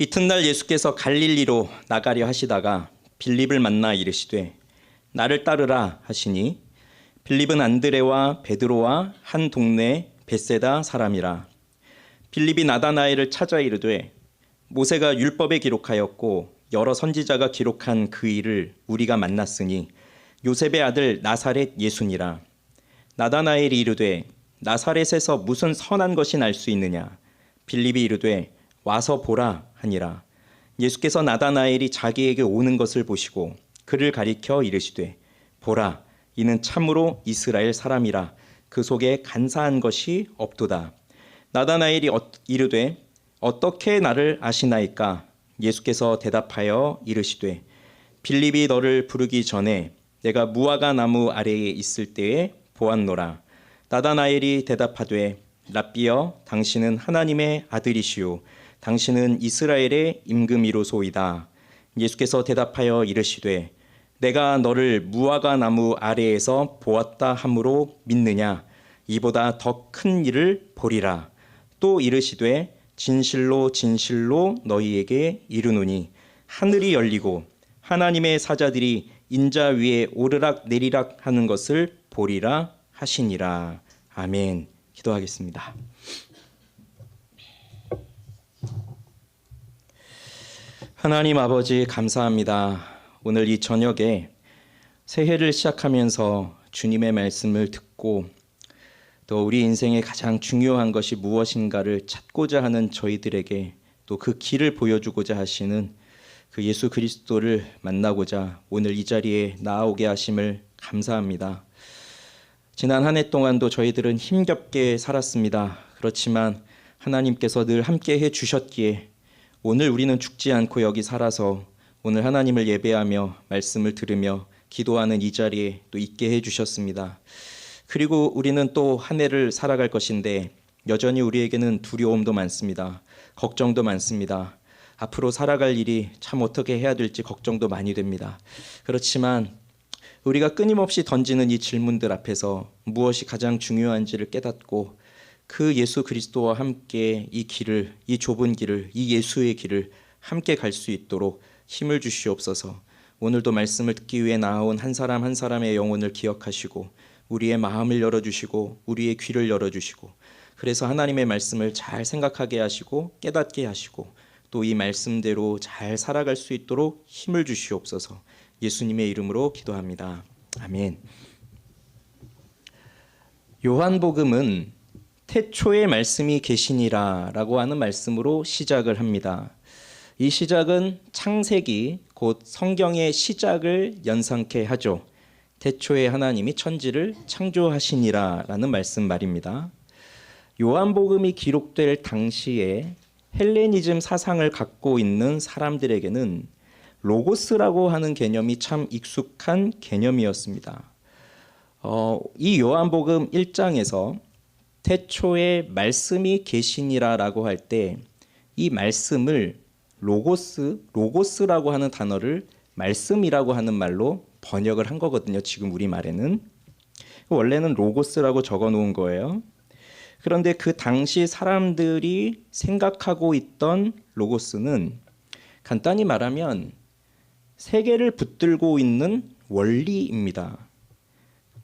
이튿날 예수께서 갈릴리로 나가려 하시다가 빌립을 만나 이르시되 나를 따르라 하시니 빌립은 안드레와 베드로와 한 동네 벳세다 사람이라. 빌립이 나다나엘을 찾아 이르되 모세가 율법에 기록하였고 여러 선지자가 기록한 그 일을 우리가 만났으니 요셉의 아들 나사렛 예수니라. 나다나엘이 이르되 나사렛에서 무슨 선한 것이 날 수 있느냐. 빌립이 이르되 와서 보라 하니라. 예수께서 나다나엘이 자기에게 오는 것을 보시고 그를 가리켜 이르시되 보라, 이는 참으로 이스라엘 사람이라. 그 속에 간사한 것이 없도다. 나다나엘이 이르되 어떻게 나를 아시나이까. 예수께서 대답하여 이르시되 빌립이 너를 부르기 전에 내가 무화과 나무 아래에 있을 때에 보았노라. 나다나엘이 대답하되 랍비여, 당신은 하나님의 아들이시오. 당신은 이스라엘의 임금이로소이다. 예수께서 대답하여 이르시되 내가 너를 무화과 나무 아래에서 보았다 함으로 믿느냐. 이보다 더 큰 일을 보리라. 또 이르시되 진실로 진실로 너희에게 이르노니 하늘이 열리고 하나님의 사자들이 인자 위에 오르락 내리락 하는 것을 보리라 하시니라. 아멘. 기도하겠습니다. 하나님 아버지, 감사합니다. 오늘 이 저녁에 새해를 시작하면서 주님의 말씀을 듣고 또 우리 인생의 가장 중요한 것이 무엇인가를 찾고자 하는 저희들에게 또 그 길을 보여주고자 하시는 그 예수 그리스도를 만나고자 오늘 이 자리에 나아오게 하심을 감사합니다. 지난 한 해 동안도 저희들은 힘겹게 살았습니다. 그렇지만 하나님께서 늘 함께 해주셨기에 오늘 우리는 죽지 않고 여기 살아서 오늘 하나님을 예배하며 말씀을 들으며 기도하는 이 자리에 또 있게 해주셨습니다. 그리고 우리는 또 한 해를 살아갈 것인데 여전히 우리에게는 두려움도 많습니다. 걱정도 많습니다. 앞으로 살아갈 일이 참 어떻게 해야 될지 걱정도 많이 됩니다. 그렇지만 우리가 끊임없이 던지는 이 질문들 앞에서 무엇이 가장 중요한지를 깨닫고 그 예수 그리스도와 함께 이 길을, 이 좁은 길을, 이 예수의 길을 함께 갈 수 있도록 힘을 주시옵소서. 오늘도 말씀을 듣기 위해 나아온 한 사람 한 사람의 영혼을 기억하시고 우리의 마음을 열어주시고 우리의 귀를 열어주시고 그래서 하나님의 말씀을 잘 생각하게 하시고 깨닫게 하시고 또 이 말씀대로 잘 살아갈 수 있도록 힘을 주시옵소서. 예수님의 이름으로 기도합니다. 아멘. 요한복음은 태초에 말씀이 계시니라 라고 하는 말씀으로 시작을 합니다. 이 시작은 창세기 곧 성경의 시작을 연상케 하죠. 태초에 하나님이 천지를 창조하시니라 라는 말씀 말입니다. 요한복음이 기록될 당시에 헬레니즘 사상을 갖고 있는 사람들에게는 로고스라고 하는 개념이 참 익숙한 개념이었습니다. 이 요한복음 1장에서 태초에 말씀이 계시니라라고 할 때 이 말씀을 로고스라고 하는 단어를 말씀이라고 하는 말로 번역을 한 거거든요. 지금 우리말에는 원래는 로고스라고 적어 놓은 거예요. 그런데 그 당시 사람들이 생각하고 있던 로고스는 간단히 말하면 세계를 붙들고 있는 원리입니다.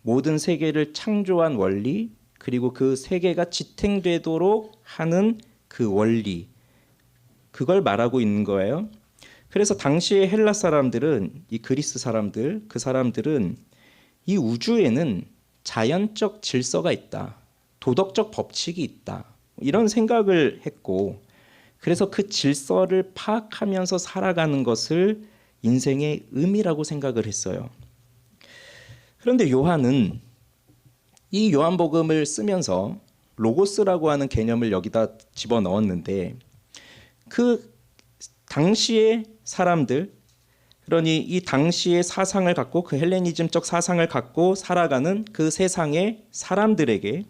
모든 세계를 창조한 원리, 그리고 그 세계가 지탱되도록 하는 그 원리, 그걸 말하고 있는 거예요. 그래서 당시의 헬라 사람들은, 이 그리스 사람들, 그 사람들은 이 우주에는 자연적 질서가 있다, 도덕적 법칙이 있다, 이런 생각을 했고, 그래서 그 질서를 파악하면서 살아가는 것을 인생의 의미라고 생각을 했어요. 그런데 요한은 이 요한복음을 쓰면서 로고스라고 하는 개념을 여기다 집어넣었는데 그 당시의 사람들, 그러니 이 당시의 사상을 갖고 그 헬레니즘적 사상을 갖고 살아가는 그 세상의 사람들에게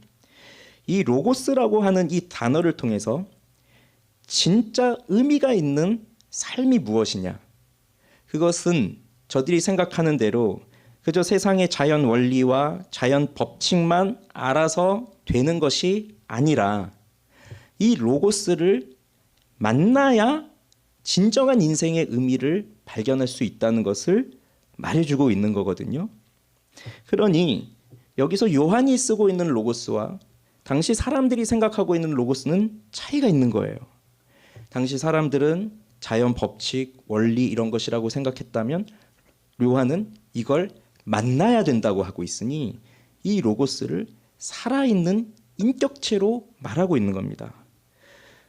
이 로고스라고 하는 이 단어를 통해서 진짜 의미가 있는 삶이 무엇이냐, 그것은 저들이 생각하는 대로 그저 세상의 자연 원리와 자연 법칙만 알아서 되는 것이 아니라 이 로고스를 만나야 진정한 인생의 의미를 발견할 수 있다는 것을 말해주고 있는 거거든요. 그러니 여기서 요한이 쓰고 있는 로고스와 당시 사람들이 생각하고 있는 로고스는 차이가 있는 거예요. 당시 사람들은 자연 법칙, 원리 이런 것이라고 생각했다면 요한은 이걸 만나야 된다고 하고 있으니 이 로고스를 살아있는 인격체로 말하고 있는 겁니다.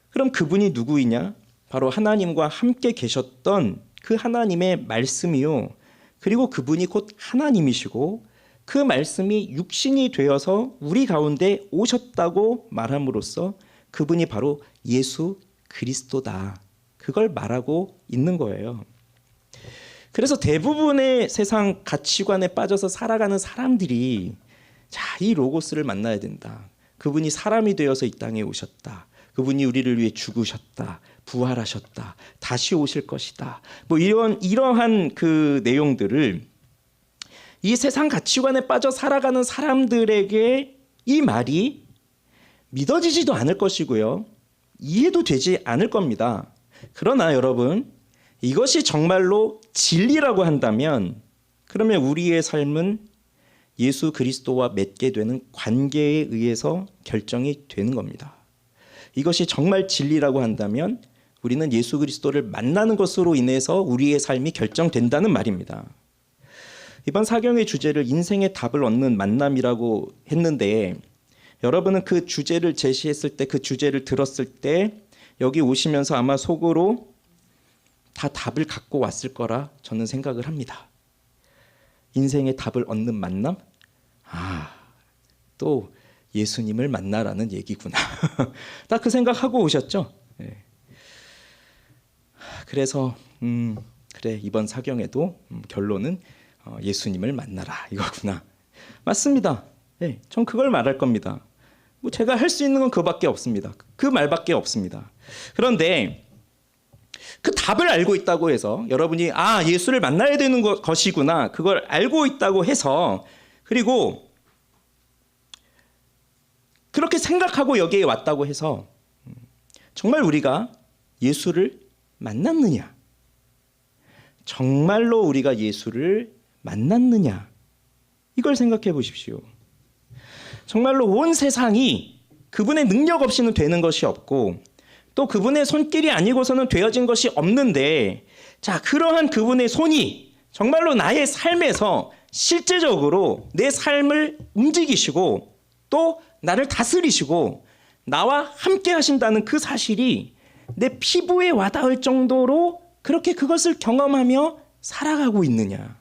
그럼 그분이 누구이냐? 바로 하나님과 함께 계셨던 그 하나님의 말씀이요. 그리고 그분이 곧 하나님이시고 그 말씀이 육신이 되어서 우리 가운데 오셨다고 말함으로써 그분이 바로 예수 그리스도다. 그걸 말하고 있는 거예요. 그래서 대부분의 세상 가치관에 빠져서 살아가는 사람들이 이 로고스를 만나야 된다. 그분이 사람이 되어서 이 땅에 오셨다. 그분이 우리를 위해 죽으셨다. 부활하셨다. 다시 오실 것이다. 뭐 이러한 그 내용들을 이 세상 가치관에 빠져 살아가는 사람들에게 이 말이 믿어지지도 않을 것이고요. 이해도 되지 않을 겁니다. 그러나 여러분, 이것이 정말로 진리라고 한다면 그러면 우리의 삶은 예수 그리스도와 맺게 되는 관계에 의해서 결정이 되는 겁니다. 이것이 정말 진리라고 한다면 우리는 예수 그리스도를 만나는 것으로 인해서 우리의 삶이 결정된다는 말입니다. 이번 사경의 주제를 인생의 답을 얻는 만남이라고 했는데 여러분은 그 주제를 제시했을 때, 그 주제를 들었을 때 여기 오시면서 아마 속으로 다 답을 갖고 왔을 거라 저는 생각을 합니다. 인생의 답을 얻는 만남? 또 예수님을 만나라는 얘기구나. 딱 그 생각하고 오셨죠? 네. 그래서 그래, 이번 사경에도 결론은 예수님을 만나라 이거구나. 맞습니다. 네, 전 그걸 말할 겁니다. 뭐 제가 할 수 있는 건 그밖에 없습니다. 그 말밖에 없습니다. 그런데 그 답을 알고 있다고 해서 여러분이 예수를 만나야 되는 것이구나, 그걸 알고 있다고 해서, 그리고 그렇게 생각하고 여기에 왔다고 해서 정말 우리가 예수를 만났느냐, 정말로 우리가 예수를 만났느냐, 이걸 생각해 보십시오. 정말로 온 세상이 그분의 능력 없이는 되는 것이 없고 또 그분의 손길이 아니고서는 되어진 것이 없는데, 그러한 그분의 손이 정말로 나의 삶에서 실제적으로 내 삶을 움직이시고 또 나를 다스리시고 나와 함께 하신다는 그 사실이 내 피부에 와닿을 정도로 그렇게 그것을 경험하며 살아가고 있느냐.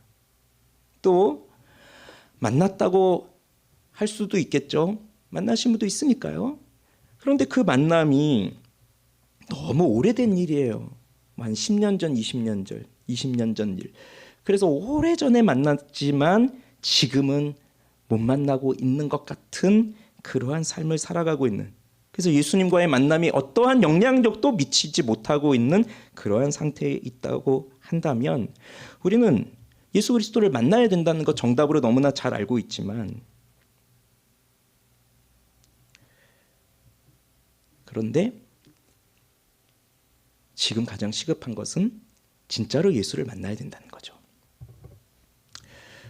또 만났다고 할 수도 있겠죠. 만나신 분도 있으니까요. 그런데 그 만남이 너무 오래된 일이에요. 한 10년 전, 20년 전 일. 그래서 오래전에 만났지만 지금은 못 만나고 있는 것 같은 그러한 삶을 살아가고 있는, 그래서 예수님과의 만남이 어떠한 영향력도 미치지 못하고 있는 그러한 상태에 있다고 한다면 우리는 예수 그리스도를 만나야 된다는 것 정답으로 너무나 잘 알고 있지만, 그런데 지금 가장 시급한 것은 진짜로 예수를 만나야 된다는 거죠.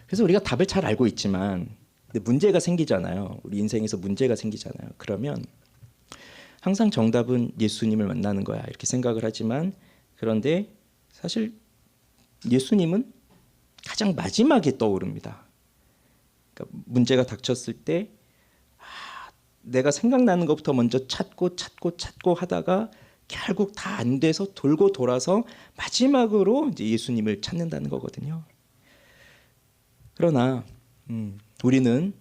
그래서 우리가 답을 잘 알고 있지만 근데 문제가 생기잖아요. 우리 인생에서 문제가 생기잖아요. 그러면 항상 정답은 예수님을 만나는 거야 이렇게 생각을 하지만, 그런데 사실 예수님은 가장 마지막에 떠오릅니다. 그러니까 문제가 닥쳤을 때 내가 생각나는 것부터 먼저 찾고 하다가 결국 다 안 돼서 돌고 돌아서 마지막으로 이제 예수님을 찾는다는 거거든요. 그러나 우리는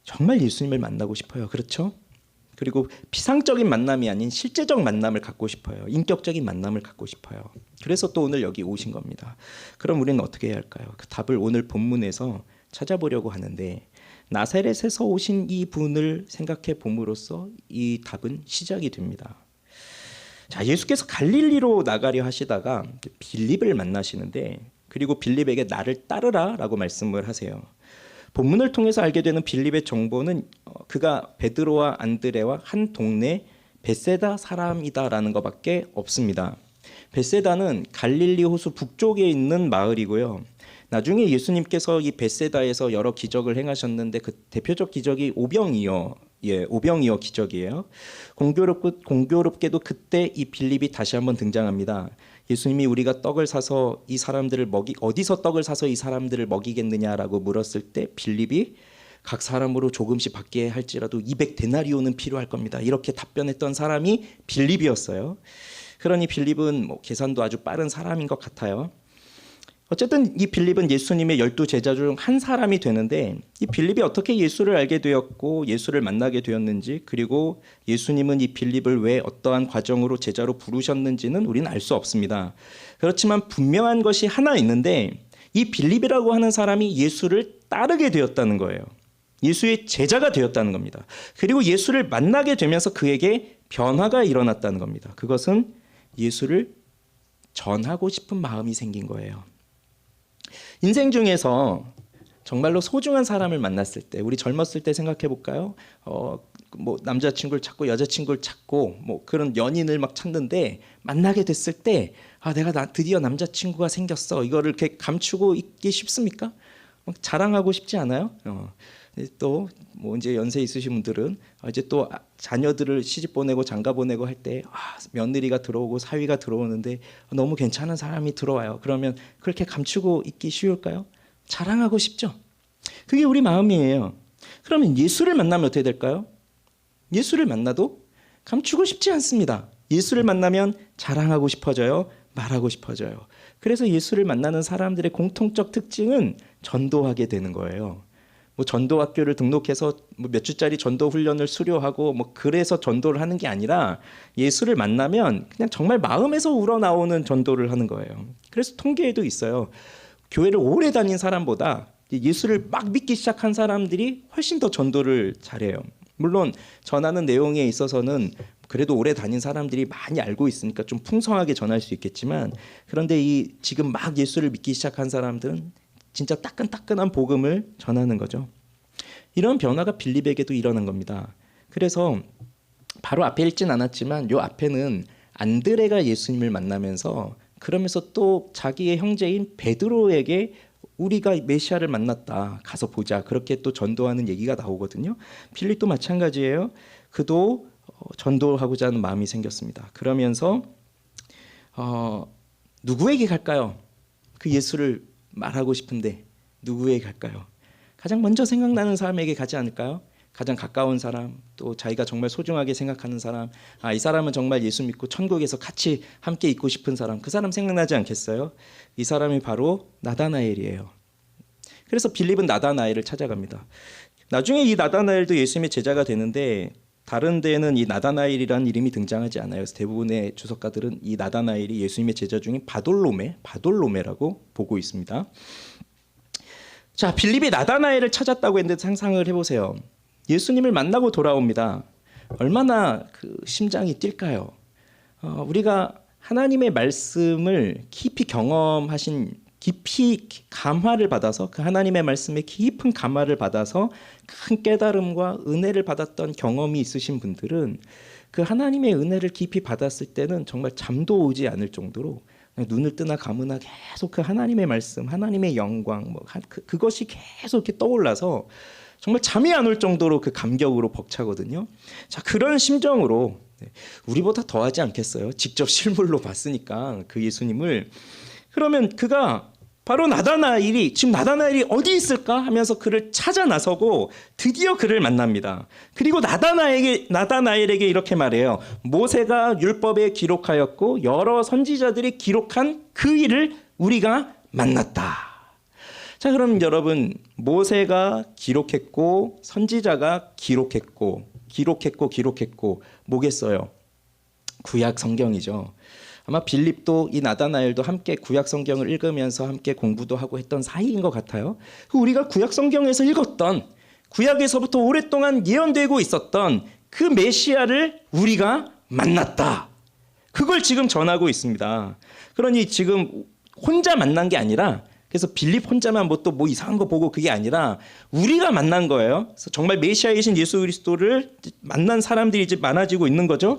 정말 예수님을 만나고 싶어요. 그렇죠? 그리고 피상적인 만남이 아닌 실제적 만남을 갖고 싶어요. 인격적인 만남을 갖고 싶어요. 그래서 또 오늘 여기 오신 겁니다. 그럼 우리는 어떻게 해야 할까요? 그 답을 오늘 본문에서 찾아보려고 하는데, 나사렛에서 오신 이 분을 생각해 봄으로써 이 답은 시작이 됩니다. 예수께서 갈릴리로 나가려 하시다가 빌립을 만나시는데, 그리고 빌립에게 나를 따르라 라고 말씀을 하세요. 본문을 통해서 알게 되는 빌립의 정보는 그가 베드로와 안드레와 한 동네 벳세다 사람이다라는 것밖에 없습니다. 벳세다는 갈릴리 호수 북쪽에 있는 마을이고요. 나중에 예수님께서 이 벳세다에서 여러 기적을 행하셨는데 그 대표적 기적이 오병이어 기적이에요. 공교롭게도 그때 이 빌립이 다시 한번 등장합니다. 예수님이 우리가 떡을 사서 이 사람들을 어디서 떡을 사서 이 사람들을 먹이겠느냐라고 물었을 때 빌립이 각 사람으로 조금씩 받게 할지라도 200데나리온은 필요할 겁니다. 이렇게 답변했던 사람이 빌립이었어요. 그러니 빌립은 계산도 아주 빠른 사람인 것 같아요. 어쨌든 이 빌립은 예수님의 12제자 중 한 사람이 되는데 이 빌립이 어떻게 예수를 알게 되었고 예수를 만나게 되었는지, 그리고 예수님은 이 빌립을 왜 어떠한 과정으로 제자로 부르셨는지는 우리는 알 수 없습니다. 그렇지만 분명한 것이 하나 있는데 이 빌립이라고 하는 사람이 예수를 따르게 되었다는 거예요. 예수의 제자가 되었다는 겁니다. 그리고 예수를 만나게 되면서 그에게 변화가 일어났다는 겁니다. 그것은 예수를 전하고 싶은 마음이 생긴 거예요. 인생 중에서 정말로 소중한 사람을 만났을 때, 우리 젊었을 때 생각해 볼까요? 남자친구를 찾고 여자친구를 찾고 그런 연인을 막 찾는데 만나게 됐을 때 내가 드디어 남자친구가 생겼어. 이거를 이렇게 감추고 있기 쉽습니까? 자랑하고 싶지 않아요? 또 이제 연세 있으신 분들은 이제 또 자녀들을 시집 보내고 장가 보내고 할 때 며느리가 들어오고 사위가 들어오는데 너무 괜찮은 사람이 들어와요. 그러면 그렇게 감추고 있기 쉬울까요? 자랑하고 싶죠. 그게 우리 마음이에요. 그러면 예수를 만나면 어떻게 될까요? 예수를 만나도 감추고 싶지 않습니다. 예수를 만나면 자랑하고 싶어져요. 말하고 싶어져요. 그래서 예수를 만나는 사람들의 공통적 특징은 전도하게 되는 거예요. 전도학교를 등록해서 몇 주짜리 전도 훈련을 수료하고 그래서 전도를 하는 게 아니라 예수를 만나면 그냥 정말 마음에서 우러나오는 전도를 하는 거예요. 그래서 통계에도 있어요. 교회를 오래 다닌 사람보다 예수를 막 믿기 시작한 사람들이 훨씬 더 전도를 잘해요. 물론 전하는 내용에 있어서는 그래도 오래 다닌 사람들이 많이 알고 있으니까 좀 풍성하게 전할 수 있겠지만, 그런데 지금 막 예수를 믿기 시작한 사람들은 진짜 따끈따끈한 복음을 전하는 거죠. 이런 변화가 빌립에게도 일어난 겁니다. 그래서 바로 앞에 읽진 않았지만 요 앞에는 안드레가 예수님을 만나면서 그러면서 또 자기의 형제인 베드로에게 우리가 메시아를 만났다, 가서 보자, 그렇게 또 전도하는 얘기가 나오거든요. 빌립도 마찬가지예요. 그도 전도하고자 하는 마음이 생겼습니다. 그러면서 누구에게 갈까요? 그 예수를 말하고 싶은데 누구에게 갈까요? 가장 먼저 생각나는 사람에게 가지 않을까요? 가장 가까운 사람, 또 자기가 정말 소중하게 생각하는 사람, 이 사람은 정말 예수 믿고 천국에서 같이 함께 있고 싶은 사람, 그 사람 생각나지 않겠어요? 이 사람이 바로 나다나엘이에요. 그래서 빌립은 나다나엘을 찾아갑니다. 나중에 이 나다나엘도 예수님의 제자가 되는데 다른 데에는 이 나다나엘이라는 이름이 등장하지 않아요. 그래서 대부분의 주석가들은 이 나다나엘이 예수님의 제자 중인 바돌로메라고 보고 있습니다. 자, 빌립이 나다나엘을 찾았다고 했는데 상상을 해보세요. 예수님을 만나고 돌아옵니다. 얼마나 심장이 뛸까요? 우리가 하나님의 말씀을 깊이 감화를 받아서, 그 하나님의 말씀에 깊은 감화를 받아서 큰 깨달음과 은혜를 받았던 경험이 있으신 분들은 그 하나님의 은혜를 깊이 받았을 때는 정말 잠도 오지 않을 정도로 눈을 뜨나 감으나 계속 그 하나님의 말씀, 하나님의 영광, 그것이 계속 이렇게 떠올라서 정말 잠이 안 올 정도로 그 감격으로 벅차거든요. 자, 그런 심정으로 우리보다 더하지 않겠어요? 직접 실물로 봤으니까 그 예수님을. 그러면 그가 바로 나다나엘이 어디 있을까 하면서 그를 찾아 나서고 드디어 그를 만납니다. 그리고 나다나엘에게 이렇게 말해요. 모세가 율법에 기록하였고 여러 선지자들이 기록한 그 일을 우리가 만났다. 자, 그럼 여러분, 모세가 기록했고 선지자가 기록했고 뭐겠어요? 구약 성경이죠. 아마 빌립도 이 나다나엘도 함께 구약 성경을 읽으면서 함께 공부도 하고 했던 사이인 것 같아요. 우리가 구약 성경에서 읽었던, 구약에서부터 오랫동안 예언되고 있었던 그 메시아를 우리가 만났다. 그걸 지금 전하고 있습니다. 그러니 지금 혼자 만난 게 아니라, 그래서 빌립 혼자만 또 이상한 거 보고 그게 아니라 우리가 만난 거예요. 그래서 정말 메시아이신 예수 그리스도를 만난 사람들이 이제 많아지고 있는 거죠.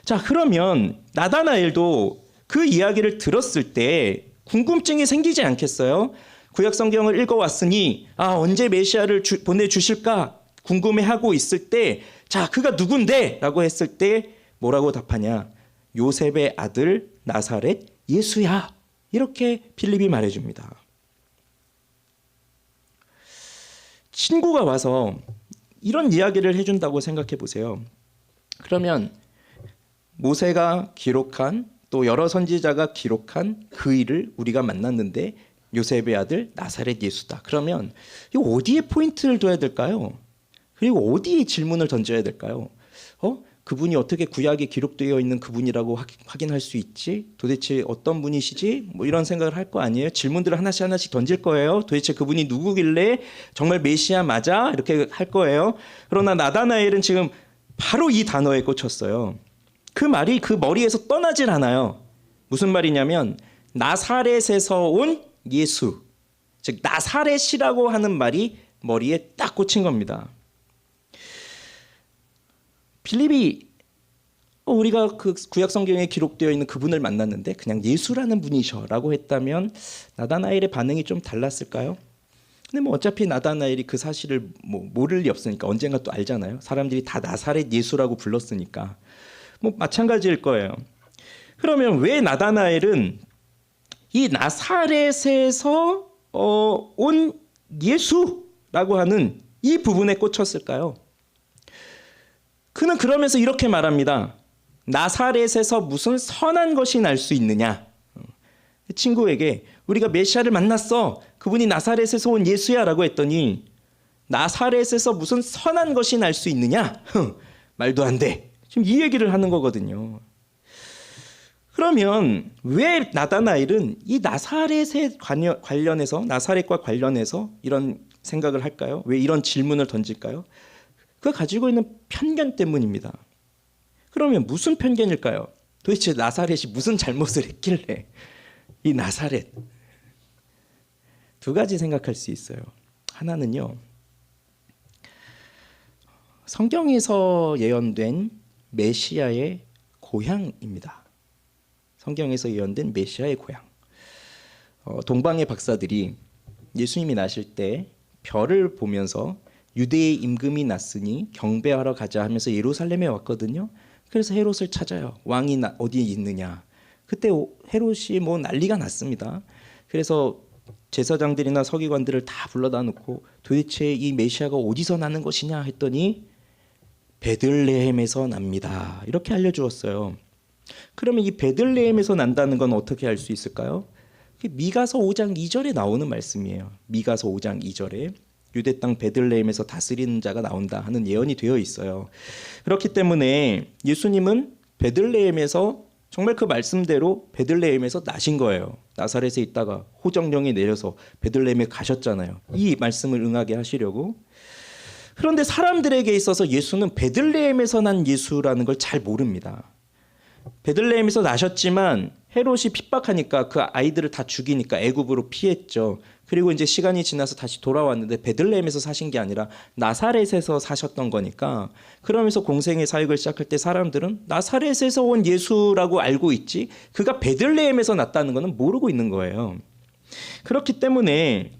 자, 그러면 나다나엘도 그 이야기를 들었을 때 궁금증이 생기지 않겠어요? 구약 성경을 읽어왔으니 언제 메시아를 보내주실까 궁금해하고 있을 때 자, 그가 누군데? 라고 했을 때 뭐라고 답하냐? 요셉의 아들 나사렛 예수야. 이렇게 빌립이 말해줍니다. 친구가 와서 이런 이야기를 해준다고 생각해 보세요. 그러면 모세가 기록한 또 여러 선지자가 기록한 그 일을 우리가 만났는데 요셉의 아들 나사렛 예수다. 그러면 이거 어디에 포인트를 둬야 될까요? 그리고 어디에 질문을 던져야 될까요? 그분이 어떻게 구약에 기록되어 있는 그분이라고 확인할 수 있지? 도대체 어떤 분이시지? 뭐 이런 생각을 할 거 아니에요? 질문들을 하나씩 던질 거예요. 도대체 그분이 누구길래 정말 메시아 맞아? 이렇게 할 거예요. 그러나 나다나엘은 지금 바로 이 단어에 꽂혔어요. 그 말이 그 머리에서 떠나질 않아요. 무슨 말이냐면 나사렛에서 온 예수, 즉 나사렛이라고 하는 말이 머리에 딱 꽂힌 겁니다. 빌립이 우리가 그 구약 성경에 기록되어 있는 그분을 만났는데 그냥 예수라는 분이셔라고 했다면 나다나엘의 반응이 좀 달랐을까요? 근데 뭐 어차피 나다나엘이 그 사실을 모를 리 없으니까 언젠가 또 알잖아요. 사람들이 다 나사렛 예수라고 불렀으니까 뭐 마찬가지일 거예요. 그러면 왜 나다나엘은 이 나사렛에서 온 예수라고 하는 이 부분에 꽂혔을까요? 그는 그러면서 이렇게 말합니다. 나사렛에서 무슨 선한 것이 날 수 있느냐? 친구에게 우리가 메시아를 만났어. 그분이 나사렛에서 온 예수야 라고 했더니 나사렛에서 무슨 선한 것이 날 수 있느냐? 말도 안 돼. 지금 이 얘기를 하는 거거든요. 그러면 왜 나다나엘은 이 나사렛에 관련해서 나사렛과 관련해서 이런 생각을 할까요? 왜 이런 질문을 던질까요? 그가 가지고 있는 편견 때문입니다. 그러면 무슨 편견일까요? 도대체 나사렛이 무슨 잘못을 했길래 이 나사렛 두 가지 생각할 수 있어요. 하나는요. 성경에서 예언된 메시아의 고향입니다. 성경에서 예언된 메시아의 고향. 동방의 박사들이 예수님이 나실 때 별을 보면서 유대의 임금이 났으니 경배하러 가자 하면서 예루살렘에 왔거든요. 그래서 헤롯을 찾아요. 왕이 어디에 있느냐. 그때 헤롯이 난리가 났습니다. 그래서 제사장들이나 서기관들을 다 불러다 놓고 도대체 이 메시아가 어디서 나는 것이냐 했더니 베들레헴에서 납니다. 이렇게 알려주었어요. 그러면 이 베들레헴에서 난다는 건 어떻게 알 수 있을까요? 미가서 5장 2절에 나오는 말씀이에요. 미가서 5장 2절에 유대 땅 베들레헴에서 다스리는 자가 나온다 하는 예언이 되어 있어요. 그렇기 때문에 예수님은 베들레헴에서 정말 그 말씀대로 베들레헴에서 나신 거예요. 나사렛에 있다가 호정령이 내려서 베들레헴에 가셨잖아요. 이 말씀을 응하게 하시려고. 그런데 사람들에게 있어서 예수는 베들레헴에서 난 예수라는 걸 잘 모릅니다. 베들레헴에서 나셨지만 헤롯이 핍박하니까 그 아이들을 다 죽이니까 애굽으로 피했죠. 그리고 이제 시간이 지나서 다시 돌아왔는데 베들레헴에서 사신 게 아니라 나사렛에서 사셨던 거니까 그러면서 공생의 사역을 시작할 때 사람들은 나사렛에서 온 예수라고 알고 있지 그가 베들레헴에서 났다는 거는 모르고 있는 거예요. 그렇기 때문에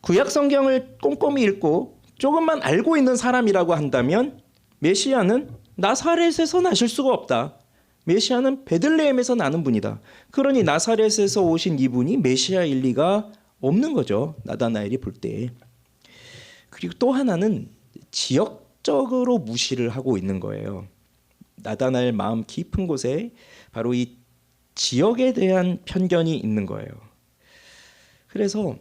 구약 성경을 꼼꼼히 읽고 조금만 알고 있는 사람이라고 한다면 메시아는 나사렛에서 나실 수가 없다. 메시아는 베들레헴에서 나는 분이다. 그러니 나사렛에서 오신 이분이 메시아일 리가 없는 거죠. 나다나엘이 볼 때. 그리고 또 하나는 지역적으로 무시를 하고 있는 거예요. 나다나엘 마음 깊은 곳에 바로 이 지역에 대한 편견이 있는 거예요. 그래서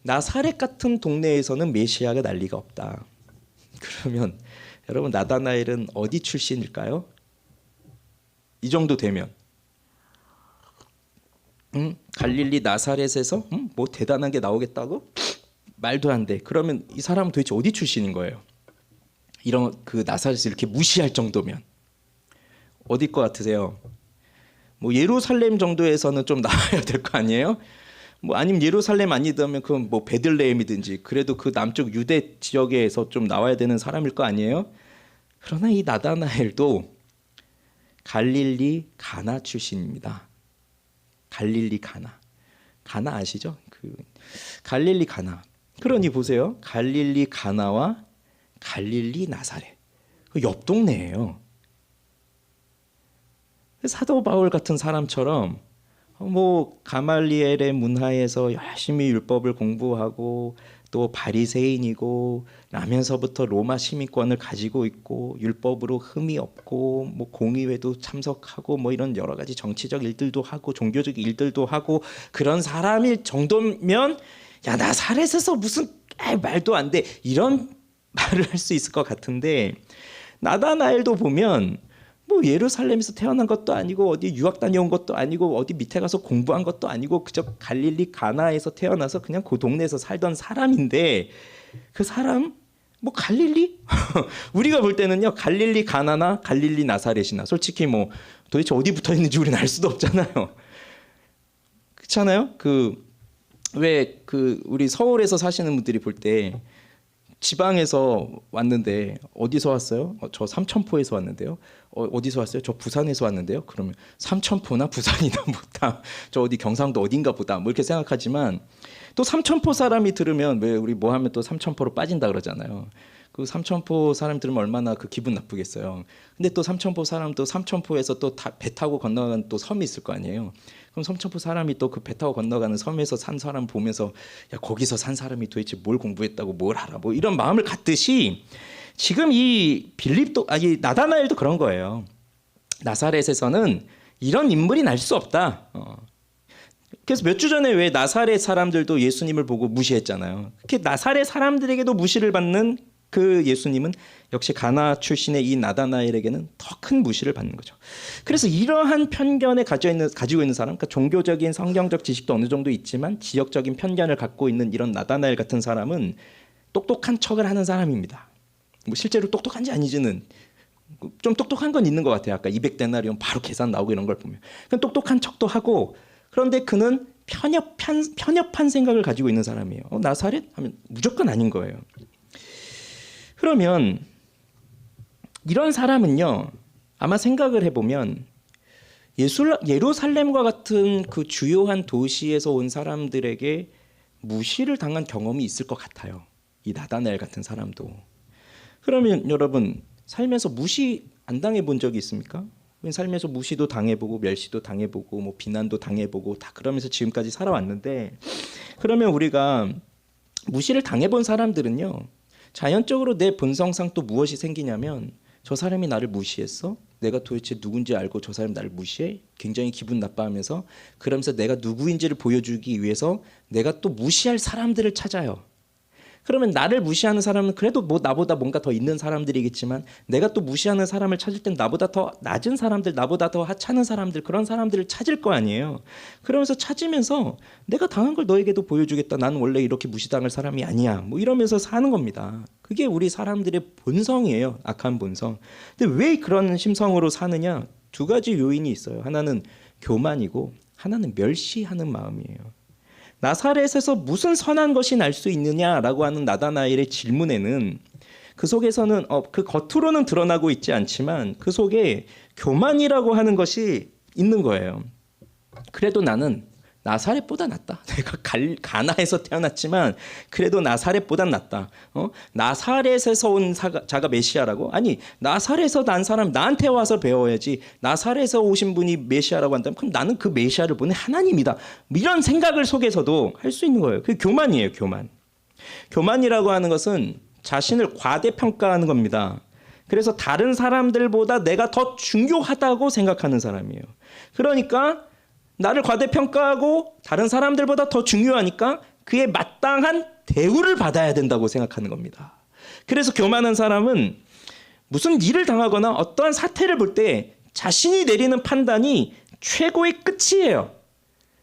나사렛 같은 동네에서는 메시아가 날 리가 없다. 그러면 여러분 나다나엘은 어디 출신일까요? 이 정도 되면 갈릴리 나사렛에서 뭐 대단한 게 나오겠다고? 말도 안 돼. 그러면 이 사람은 도대체 어디 출신인 거예요? 이런 그 나사렛을 이렇게 무시할 정도면 어디 것 같으세요? 뭐 예루살렘 정도에서는 좀 나와야 될 거 아니에요? 뭐 아니면 예루살렘 아니더면 그건 뭐 베들레헴이든지 그래도 그 남쪽 유대 지역에서 좀 나와야 되는 사람일 거 아니에요? 그러나 이 나다나엘도 갈릴리 가나 출신입니다. 갈릴리 가나. 가나 아시죠? 갈릴리 가나. 그러니 보세요. 갈릴리 가나와 갈릴리 나사렛. 옆 동네예요. 사도 바울 같은 사람처럼 뭐 가말리엘의 문화에서 열심히 율법을 공부하고 또 바리새인이고 라면서부터 로마 시민권을 가지고 있고 율법으로 흠이 없고 뭐 공의회도 참석하고 뭐 이런 여러 가지 정치적 일들도 하고 종교적 일들도 하고 그런 사람일 정도면 야 나사렛에서 무슨 말도 안 돼 이런 말을 할 수 있을 것 같은데 나다나엘도 보면 뭐 예루살렘에서 태어난 것도 아니고 어디 유학 다녀온 것도 아니고 어디 밑에 가서 공부한 것도 아니고 그저 갈릴리 가나에서 태어나서 그냥 그 동네에서 살던 사람인데 그 사람 뭐 갈릴리? 우리가 볼 때는요 갈릴리 가나나 갈릴리 나사렛이나 솔직히 뭐 도대체 어디 붙어 있는지 우리는 알 수도 없잖아요. 그렇잖아요? 우리 서울에서 사시는 분들이 볼 때 지방에서 왔는데 어디서 왔어요? 저 삼천포에서 왔는데요. 어디서 왔어요? 저 부산에서 왔는데요. 그러면 삼천포나 부산이나 보다 저 어디 경상도 어딘가 보다 뭐 이렇게 생각하지만 또 삼천포 사람이 들으면 왜 우리 뭐 하면 또 삼천포로 빠진다 그러잖아요. 그 삼천포 사람 들으면 얼마나 그 기분 나쁘겠어요. 근데 또 삼천포 사람도 삼천포에서 또 배 타고 건너가는 또 섬이 있을 거 아니에요. 그럼 삼천포 사람이 또 그 배 타고 건너가는 섬에서 산 사람 보면서 야 거기서 산 사람이 도대체 뭘 공부했다고 뭘 알아 뭐 이런 마음을 갖듯이 지금 이 빌립도 이 나다나엘도 그런 거예요. 나사렛에서는 이런 인물이 날 수 없다. 그래서 몇 주 전에 왜 나사렛 사람들도 예수님을 보고 무시했잖아요. 그렇게 나사렛 사람들에게도 무시를 받는 그 예수님은 역시 가나 출신의 이 나다나엘에게는 더 큰 무시를 받는 거죠. 그래서 이러한 편견에 가지고 있는 사람, 그러니까 종교적인 성경적 지식도 어느 정도 있지만 지역적인 편견을 갖고 있는 이런 나다나엘 같은 사람은 똑똑한 척을 하는 사람입니다. 뭐 실제로 똑똑한지 아니지는 좀 똑똑한 건 있는 것 같아요. 아까 200데나리온 바로 계산 나오고 이런 걸 보면 그냥 똑똑한 척도 하고 그런데 그는 편협한 생각을 가지고 있는 사람이에요. 나사렛 하면 무조건 아닌 거예요. 그러면 이런 사람은요 아마 생각을 해보면 예루살렘과 같은 그 주요한 도시에서 온 사람들에게 무시를 당한 경험이 있을 것 같아요. 이 나다나엘 같은 사람도. 그러면 여러분 삶에서 무시 안 당해본 적이 있습니까? 삶에서 무시도 당해보고 멸시도 당해보고 뭐 비난도 당해보고 다 그러면서 지금까지 살아왔는데 그러면 우리가 무시를 당해본 사람들은요 자연적으로 내 본성상 또 무엇이 생기냐면 저 사람이 나를 무시했어? 내가 도대체 누군지 알고 저 사람이 나를 무시해? 굉장히 기분 나빠하면서 그러면서 내가 누구인지를 보여주기 위해서 내가 또 무시할 사람들을 찾아요. 그러면 나를 무시하는 사람은 그래도 뭐 나보다 뭔가 더 있는 사람들이겠지만 내가 또 무시하는 사람을 찾을 땐 나보다 더 낮은 사람들, 나보다 더 하찮은 사람들 그런 사람들을 찾을 거 아니에요. 그러면서 찾으면서 내가 당한 걸 너에게도 보여주겠다. 나는 원래 이렇게 무시당할 사람이 아니야. 뭐 이러면서 사는 겁니다. 그게 우리 사람들의 본성이에요. 악한 본성. 근데 왜 그런 심성으로 사느냐? 두 가지 요인이 있어요. 하나는 교만이고 하나는 멸시하는 마음이에요. 나사렛에서 무슨 선한 것이 날 수 있느냐라고 하는 나다나엘의 질문에는 그 속에서는 그 겉으로는 드러나고 있지 않지만 그 속에 교만이라고 하는 것이 있는 거예요. 그래도 나는 나사렛보다 낫다. 내가 가나에서 태어났지만 그래도 나사렛보다 낫다. 나사렛에서 온 자가 메시아라고? 아니 나사렛에서 난 사람 나한테 와서 배워야지. 나사렛에서 오신 분이 메시아라고 한다면 그럼 나는 그 메시아를 보낸 하나님이다. 이런 생각을 속에서도 할 수 있는 거예요. 그게 교만이에요. 교만. 교만이라고 하는 것은 자신을 과대평가하는 겁니다. 그래서 다른 사람들보다 내가 더 중요하다고 생각하는 사람이에요. 그러니까 나를 과대평가하고 다른 사람들보다 더 중요하니까 그에 마땅한 대우를 받아야 된다고 생각하는 겁니다. 그래서 교만한 사람은 무슨 일을 당하거나 어떠한 사태를 볼 때 자신이 내리는 판단이 최고의 끝이에요.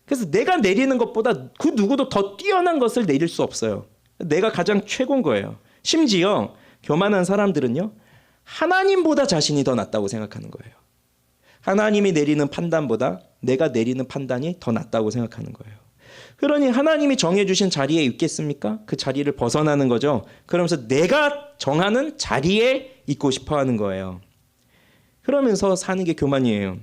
그래서 내가 내리는 것보다 그 누구도 더 뛰어난 것을 내릴 수 없어요. 내가 가장 최고인 거예요. 심지어 교만한 사람들은요 하나님보다 자신이 더 낫다고 생각하는 거예요. 하나님이 내리는 판단보다 내가 내리는 판단이 더 낫다고 생각하는 거예요. 그러니 하나님이 정해주신 자리에 있겠습니까? 그 자리를 벗어나는 거죠. 그러면서 내가 정하는 자리에 있고 싶어 하는 거예요. 그러면서 사는 게 교만이에요.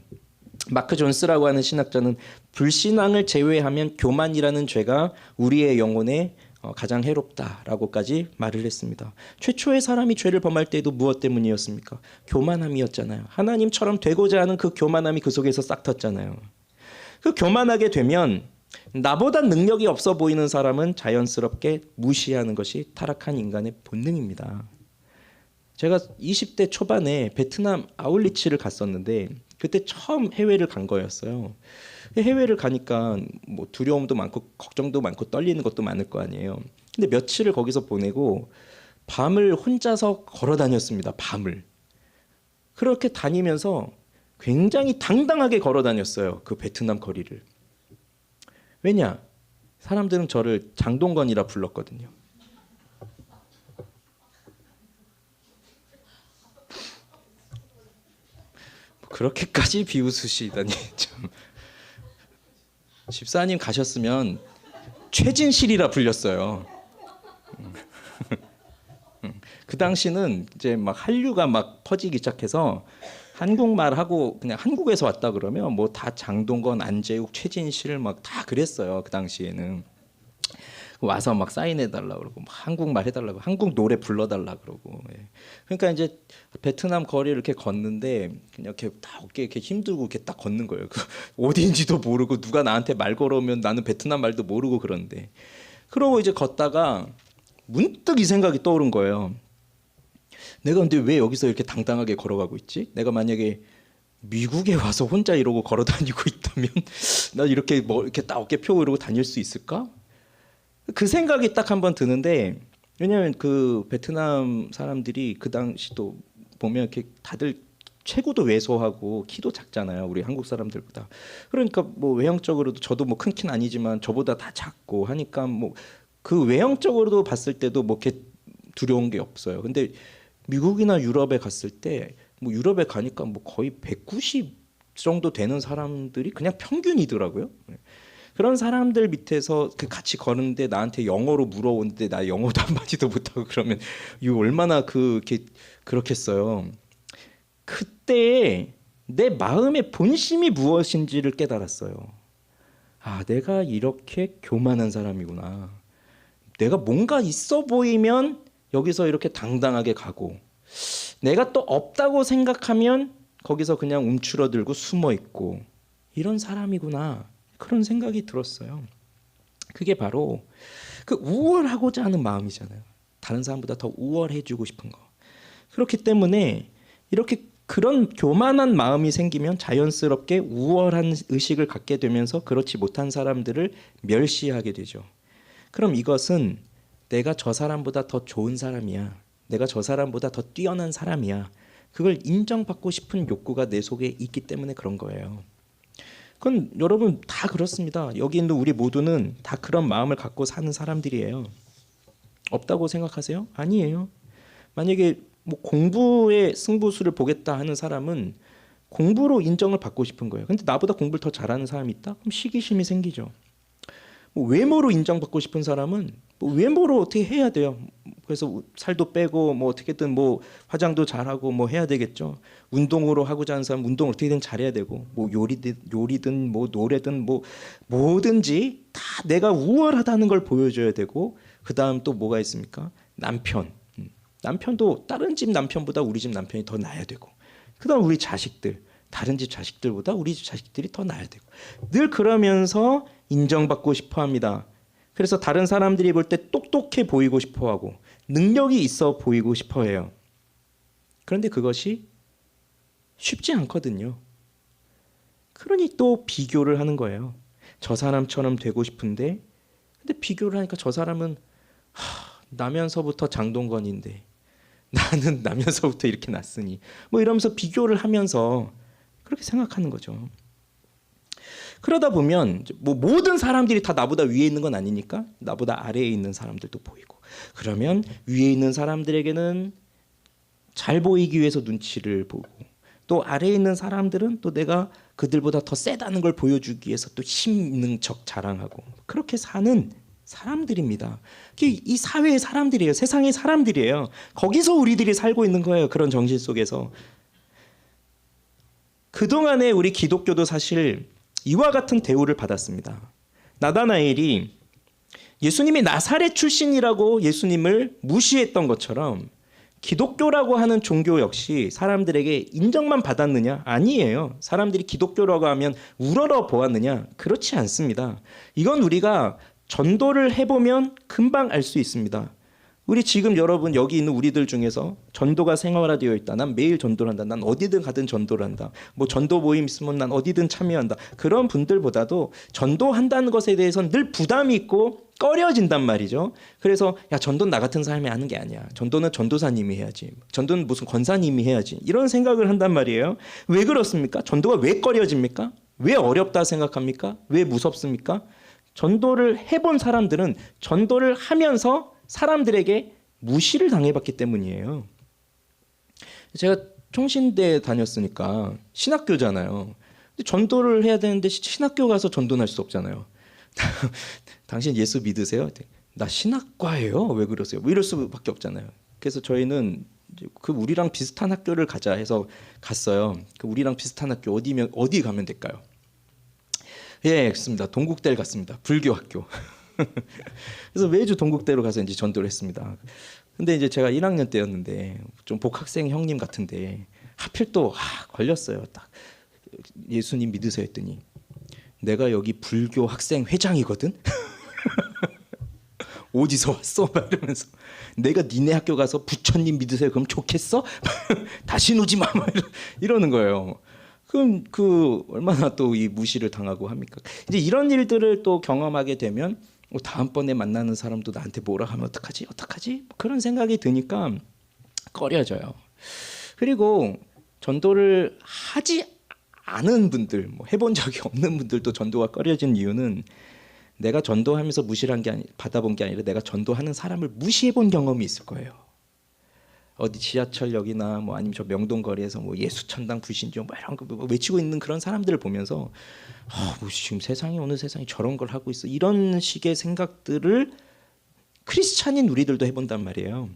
마크 존스라고 하는 신학자는 불신앙을 제외하면 교만이라는 죄가 우리의 영혼에 가장 해롭다라고까지 말을 했습니다. 최초의 사람이 죄를 범할 때도 무엇 때문이었습니까? 교만함이었잖아요. 하나님처럼 되고자 하는 그 교만함이 그 속에서 싹 텄잖아요. 그 교만하게 되면 나보다 능력이 없어 보이는 사람은 자연스럽게 무시하는 것이 타락한 인간의 본능입니다. 제가 20대 초반에 베트남 아울리치를 갔었는데 그때 처음 해외를 간 거였어요. 해외를 가니까 뭐 두려움도 많고 걱정도 많고 떨리는 것도 많을 거 아니에요. 근데 며칠을 거기서 보내고 밤을 혼자서 걸어 다녔습니다. 밤을. 그렇게 다니면서 굉장히 당당하게 걸어 다녔어요. 그 베트남 거리를. 왜냐? 사람들은 저를 장동건이라 불렀거든요. 그렇게까지 비웃으시다니 참. 집사님 가셨으면 최진실이라 불렸어요. 그 당시는 이제 막 한류가 막 퍼지기 시작해서 한국말 하고 그냥 한국에서 왔다 그러면 뭐 다 장동건, 안재욱, 최진실 막 다 그랬어요. 그 당시에는 와서 막 사인해 달라 그러고 막 한국말 해달라고 한국 노래 불러달라 그러고. 예. 그러니까 이제 베트남 거리를 이렇게 걷는데 그냥 이렇게 딱 어깨 이렇게 힘들고 이렇게 딱 걷는 거예요. 그 어디인지도 모르고 누가 나한테 말 걸어오면 나는 베트남 말도 모르고 그러는데 그러고 이제 걷다가 문득 이 생각이 떠오른 거예요. 내가 근데 왜 여기서 이렇게 당당하게 걸어가고 있지? 내가 만약에 미국에 와서 혼자 이러고 걸어 다니고 있다면 나 이렇게 뭐 이렇게 딱 어깨 펴고 이러고 다닐 수 있을까? 그 생각이 딱 한번 드는데 왜냐하면 그 베트남 사람들이 그 당시도 보면 이렇게 다들 체구도 왜소하고 키도 작잖아요. 우리 한국 사람들보다. 그러니까 뭐 외형적으로도 저도 뭐 큰 키는 아니지만 저보다 다 작고 하니까 뭐 그 외형적으로도 봤을 때도 뭐 이렇게 두려운 게 없어요. 근데 미국이나 유럽에 갔을 때 뭐 유럽에 가니까 뭐 거의 190 정도 되는 사람들이 그냥 평균이더라고요. 그런 사람들 밑에서 그 같이 걸는데 나한테 영어로 물어오는데 나 영어도 한마디도 못하고 그러면 이거 얼마나 그렇겠어요. 그때 내 마음의 본심이 무엇인지를 깨달았어요. 아, 내가 이렇게 교만한 사람이구나. 내가 뭔가 있어 보이면 여기서 이렇게 당당하게 가고 내가 또 없다고 생각하면 거기서 그냥 움츠러들고 숨어 있고 이런 사람이구나. 그런 생각이 들었어요. 그게 바로 그 우월하고자 하는 마음이잖아요. 다른 사람보다 더 우월해지고 싶은 거. 그렇기 때문에 이렇게 그런 교만한 마음이 생기면 자연스럽게 우월한 의식을 갖게 되면서 그렇지 못한 사람들을 멸시하게 되죠. 그럼 이것은 내가 저 사람보다 더 좋은 사람이야. 내가 저 사람보다 더 뛰어난 사람이야. 그걸 인정받고 싶은 욕구가 내 속에 있기 때문에 그런 거예요. 그건 여러분 다 그렇습니다. 여기 있는 우리 모두는 다 그런 마음을 갖고 사는 사람들이에요. 없다고 생각하세요? 아니에요. 만약에 뭐 공부의 승부수를 보겠다 하는 사람은 공부로 인정을 받고 싶은 거예요. 근데 나보다 공부를 더 잘하는 사람이 있다? 그럼 시기심이 생기죠. 뭐 외모로 인정받고 싶은 사람은 뭐 외모로 어떻게 해야 돼요. 그래서 살도 빼고 뭐 어떻게든 뭐 화장도 잘하고 뭐 해야 되겠죠. 운동으로 하고자 하는 사람 운동을 어떻게든 잘해야 되고 뭐 요리든 뭐 노래든 뭐 뭐든지 다 내가 우월하다는 걸 보여줘야 되고 그 다음 또 뭐가 있습니까? 남편도 다른 집 남편보다 우리 집 남편이 더 나아야 되고 그 다음 우리 자식들 다른 집 자식들보다 우리 집 자식들이 더 나아야 되고 늘 그러면서 인정받고 싶어 합니다. 그래서 다른 사람들이 볼 때 똑똑해 보이고 싶어 하고 능력이 있어 보이고 싶어 해요. 그런데 그것이 쉽지 않거든요. 그러니 또 비교를 하는 거예요. 저 사람처럼 되고 싶은데 근데 비교를 하니까 저 사람은 나면서부터 장동건인데 나는 나면서부터 이렇게 났으니 뭐 이러면서 비교를 하면서 그렇게 생각하는 거죠. 그러다 보면 뭐 모든 사람들이 다 나보다 위에 있는 건 아니니까 나보다 아래에 있는 사람들도 보이고 그러면 위에 있는 사람들에게는 잘 보이기 위해서 눈치를 보고 또 아래에 있는 사람들은 또 내가 그들보다 더 세다는 걸 보여주기 위해서 또 힘 있는 척 자랑하고 그렇게 사는 사람들입니다. 이 사회의 사람들이에요. 세상의 사람들이에요. 거기서 우리들이 살고 있는 거예요. 그런 정신 속에서. 그동안에 우리 기독교도 사실 이와 같은 대우를 받았습니다. 나다나엘이 예수님이 나사렛 출신이라고 예수님을 무시했던 것처럼 기독교라고 하는 종교 역시 사람들에게 인정만 받았느냐? 아니에요. 사람들이 기독교라고 하면 우러러 보았느냐? 그렇지 않습니다. 이건 우리가 전도를 해보면 금방 알 수 있습니다. 우리 지금 여러분 여기 있는 우리들 중에서 전도가 생활화되어 있다. 난 매일 전도를 한다. 난 어디든 가든 전도를 한다. 뭐 전도 모임 있으면 난 어디든 참여한다. 그런 분들보다도 전도한다는 것에 대해서는 늘 부담이 있고 꺼려진단 말이죠. 그래서 야, 전도는 나 같은 사람이 하는 게 아니야. 전도는 전도사님이 해야지. 전도는 무슨 권사님이 해야지. 이런 생각을 한단 말이에요. 왜 그렇습니까? 전도가 왜 꺼려집니까? 왜 어렵다 생각합니까? 왜 무섭습니까? 전도를 해본 사람들은 전도를 하면서 사람들에게 무시를 당해봤기 때문이에요. 제가 총신대 다녔으니까 신학교잖아요. 전도를 해야 되는데 신학교 가서 전도는 할 수 없잖아요. 당신 예수 믿으세요? 나 신학과예요. 왜 그러세요? 뭐 이럴 수밖에 없잖아요. 그래서 저희는 그 우리랑 비슷한 학교를 가자 해서 갔어요. 그 우리랑 비슷한 학교 어디 가면 될까요? 예, 그렇습니다. 동국대를 갔습니다. 불교 학교. 그래서 매주 동국대로 가서 이제 전도를 했습니다. 근데 이제 제가 1학년 때였는데 좀 복학생 형님 같은데 하필 또 걸렸어요. 딱 예수님 믿으세요 했더니 내가 여기 불교 학생 회장이거든. 어디서 왔어? 이러면서 내가 니네 학교 가서 부처님 믿으세요. 그럼 좋겠어? 다시 오지 마. 이러는 거예요. 그럼 그 얼마나 또 이 무시를 당하고 합니까? 이제 이런 일들을 또 경험하게 되면 다음번에 만나는 사람도 나한테 뭐라 하면 어떡하지? 그런 생각이 드니까 꺼려져요. 그리고 전도를 하지 않은 분들, 뭐 해본 적이 없는 분들도 전도가 꺼려진 이유는 내가 전도하면서 무시를 받아본 게 아니라 내가 전도하는 사람을 무시해본 경험이 있을 거예요. 어디 지하철역이나 뭐 아니면 저 명동거리에서 뭐 예수천당 불신종 뭐 이런 거 외치고 있는 그런 사람들을 보면서 뭐 지금 어느 세상이 저런 걸 하고 있어, 이런 식의 생각들을 크리스찬인 우리들도 해본단 말이에요.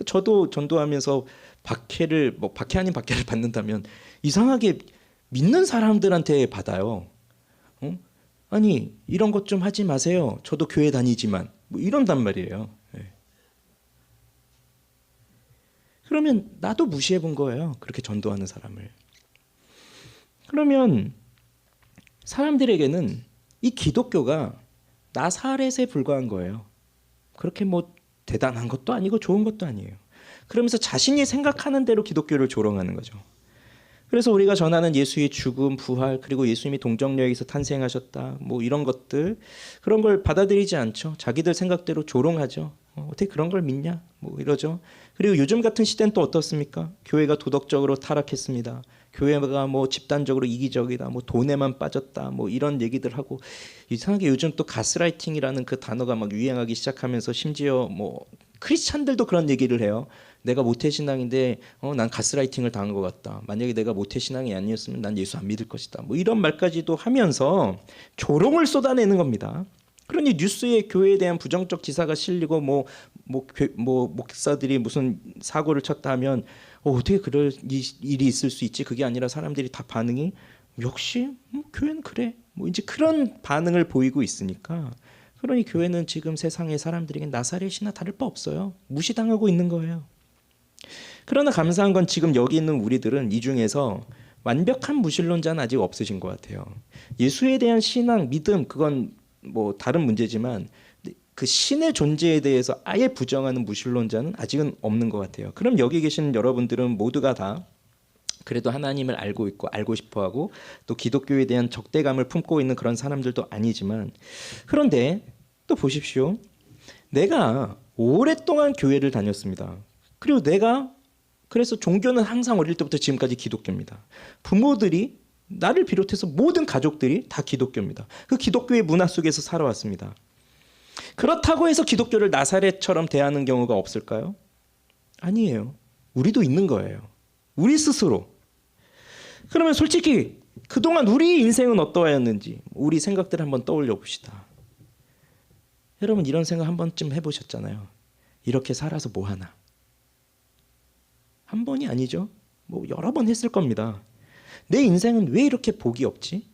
저도 전도하면서 박해 아닌 박해를 받는다면 이상하게 믿는 사람들한테 받아요. 아니 이런 것 좀 하지 마세요. 저도 교회 다니지만 뭐 이런단 말이에요. 그러면 나도 무시해 본 거예요. 그렇게 전도하는 사람을. 그러면 사람들에게는 이 기독교가 나사렛에 불과한 거예요. 그렇게 뭐 대단한 것도 아니고 좋은 것도 아니에요. 그러면서 자신이 생각하는 대로 기독교를 조롱하는 거죠. 그래서 우리가 전하는 예수의 죽음, 부활, 그리고 예수님이 동정녀에게서 탄생하셨다, 뭐 이런 것들, 그런 걸 받아들이지 않죠. 자기들 생각대로 조롱하죠. 어떻게 그런 걸 믿냐? 뭐 이러죠. 그리고 요즘 같은 시대는 또 어떻습니까? 교회가 도덕적으로 타락했습니다. 교회가 뭐 집단적으로 이기적이다, 뭐 돈에만 빠졌다, 뭐 이런 얘기들 하고, 이상하게 요즘 또 가스라이팅이라는 그 단어가 막 유행하기 시작하면서 심지어 뭐 크리스찬들도 그런 얘기를 해요. 내가 모태신앙인데 난 가스라이팅을 당한 것 같다. 만약에 내가 모태신앙이 아니었으면 난 예수 안 믿을 것이다. 뭐 이런 말까지도 하면서 조롱을 쏟아내는 겁니다. 그러니 뉴스에 교회에 대한 부정적 기사가 실리고 뭐 목사들이 무슨 사고를 쳤다 하면 어떻게 그럴 일이 있을 수 있지? 그게 아니라 사람들이 다 반응이 역시 교회는 그래. 뭐 이제 그런 반응을 보이고 있으니까, 그러니 교회는 지금 세상의 사람들에게 나사렛이나 다를 바 없어요. 무시당하고 있는 거예요. 그러나 감사한 건 지금 여기 있는 우리들은 이 중에서 완벽한 무신론자는 아직 없으신 것 같아요. 예수에 대한 신앙, 믿음, 그건 뭐 다른 문제지만 그 신의 존재에 대해서 아예 부정하는 무신론자는 아직은 없는 것 같아요. 그럼 여기 계신 여러분들은 모두가 다 그래도 하나님을 알고 있고 알고 싶어하고 또 기독교에 대한 적대감을 품고 있는 그런 사람들도 아니지만, 그런데 또 보십시오. 내가 오랫동안 교회를 다녔습니다. 그리고 그래서 종교는 항상 어릴 때부터 지금까지 기독교입니다. 부모들이 나를 비롯해서 모든 가족들이 다 기독교입니다. 그 기독교의 문화 속에서 살아왔습니다. 그렇다고 해서 기독교를 나사렛처럼 대하는 경우가 없을까요? 아니에요. 우리도 있는 거예요. 우리 스스로. 그러면 솔직히 그동안 우리 인생은 어떠하였는지 우리 생각들을 한번 떠올려 봅시다. 여러분 이런 생각 한 번쯤 해보셨잖아요. 이렇게 살아서 뭐 하나? 한 번이 아니죠. 뭐 여러 번 했을 겁니다. 내 인생은 왜 이렇게 복이 없지?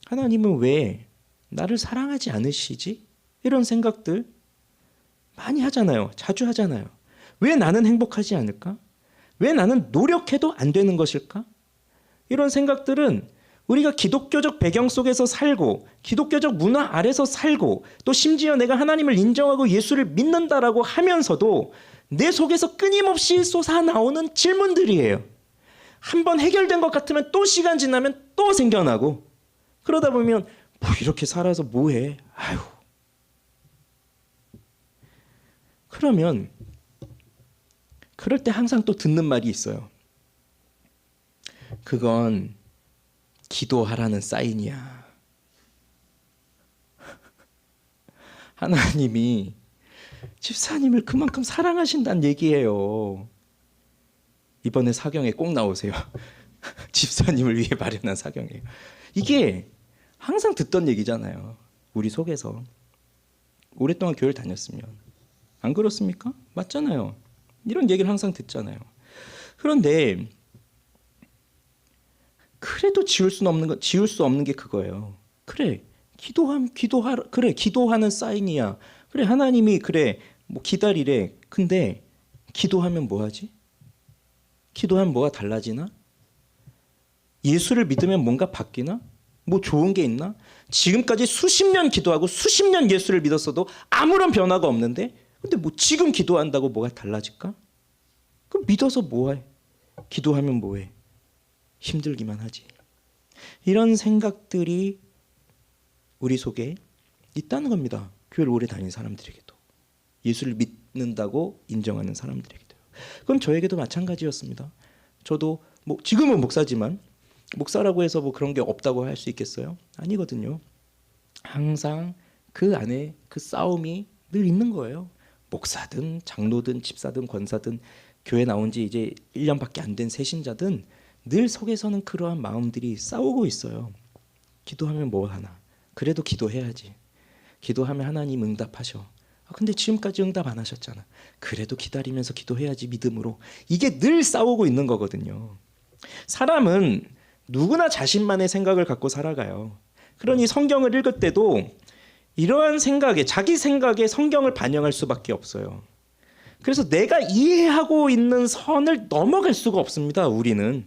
하나님은 왜 나를 사랑하지 않으시지? 이런 생각들 많이 하잖아요. 자주 하잖아요. 왜 나는 행복하지 않을까? 왜 나는 노력해도 안 되는 것일까? 이런 생각들은 우리가 기독교적 배경 속에서 살고 기독교적 문화 아래서 살고 또 심지어 내가 하나님을 인정하고 예수를 믿는다라고 하면서도 내 속에서 끊임없이 솟아나오는 질문들이에요. 한번 해결된 것 같으면 또 시간 지나면 또 생겨나고 그러다 보면 뭐 이렇게 살아서 뭐해? 아유. 그러면 그럴 때 항상 또 듣는 말이 있어요. 그건 기도하라는 사인이야. 하나님이 집사님을 그만큼 사랑하신다는 얘기예요. 이번에 사경에 꼭 나오세요. 집사님을 위해 마련한 사경이에요. 이게 항상 듣던 얘기잖아요. 우리 속에서. 오랫동안 교회를 다녔으면. 안 그렇습니까? 맞잖아요. 이런 얘기를 항상 듣잖아요. 그런데 그래도 지울 수 없는 게 그거예요. 그래, 그래, 기도하는 사인이야. 그래, 하나님이 그래, 뭐 기다리래. 근데 기도하면 뭐 하지? 기도하면 뭐가 달라지나? 예수를 믿으면 뭔가 바뀌나? 뭐 좋은 게 있나? 지금까지 수십 년 기도하고 수십 년 예수를 믿었어도 아무런 변화가 없는데 근데 뭐 지금 기도한다고 뭐가 달라질까? 그럼 믿어서 뭐해? 기도하면 뭐해? 힘들기만 하지. 이런 생각들이 우리 속에 있다는 겁니다. 교회를 오래 다닌 사람들에게도. 예수를 믿는다고 인정하는 사람들에게도. 그건 저에게도 마찬가지였습니다. 저도 뭐 지금은 목사지만 목사라고 해서 뭐 그런 게 없다고 할 수 있겠어요? 아니거든요. 항상 그 안에 그 싸움이 늘 있는 거예요. 목사든 장로든 집사든 권사든 교회 나온 지 이제 1년밖에 안 된 새신자든 늘 속에서는 그러한 마음들이 싸우고 있어요. 기도하면 뭐 하나? 그래도 기도해야지. 기도하면 하나님 응답하셔. 근데 지금까지 응답 안 하셨잖아. 그래도 기다리면서 기도해야지 믿음으로. 이게 늘 싸우고 있는 거거든요. 사람은 누구나 자신만의 생각을 갖고 살아가요. 그러니 성경을 읽을 때도 이러한 생각에 자기 생각에 성경을 반영할 수밖에 없어요. 그래서 내가 이해하고 있는 선을 넘어갈 수가 없습니다. 우리는.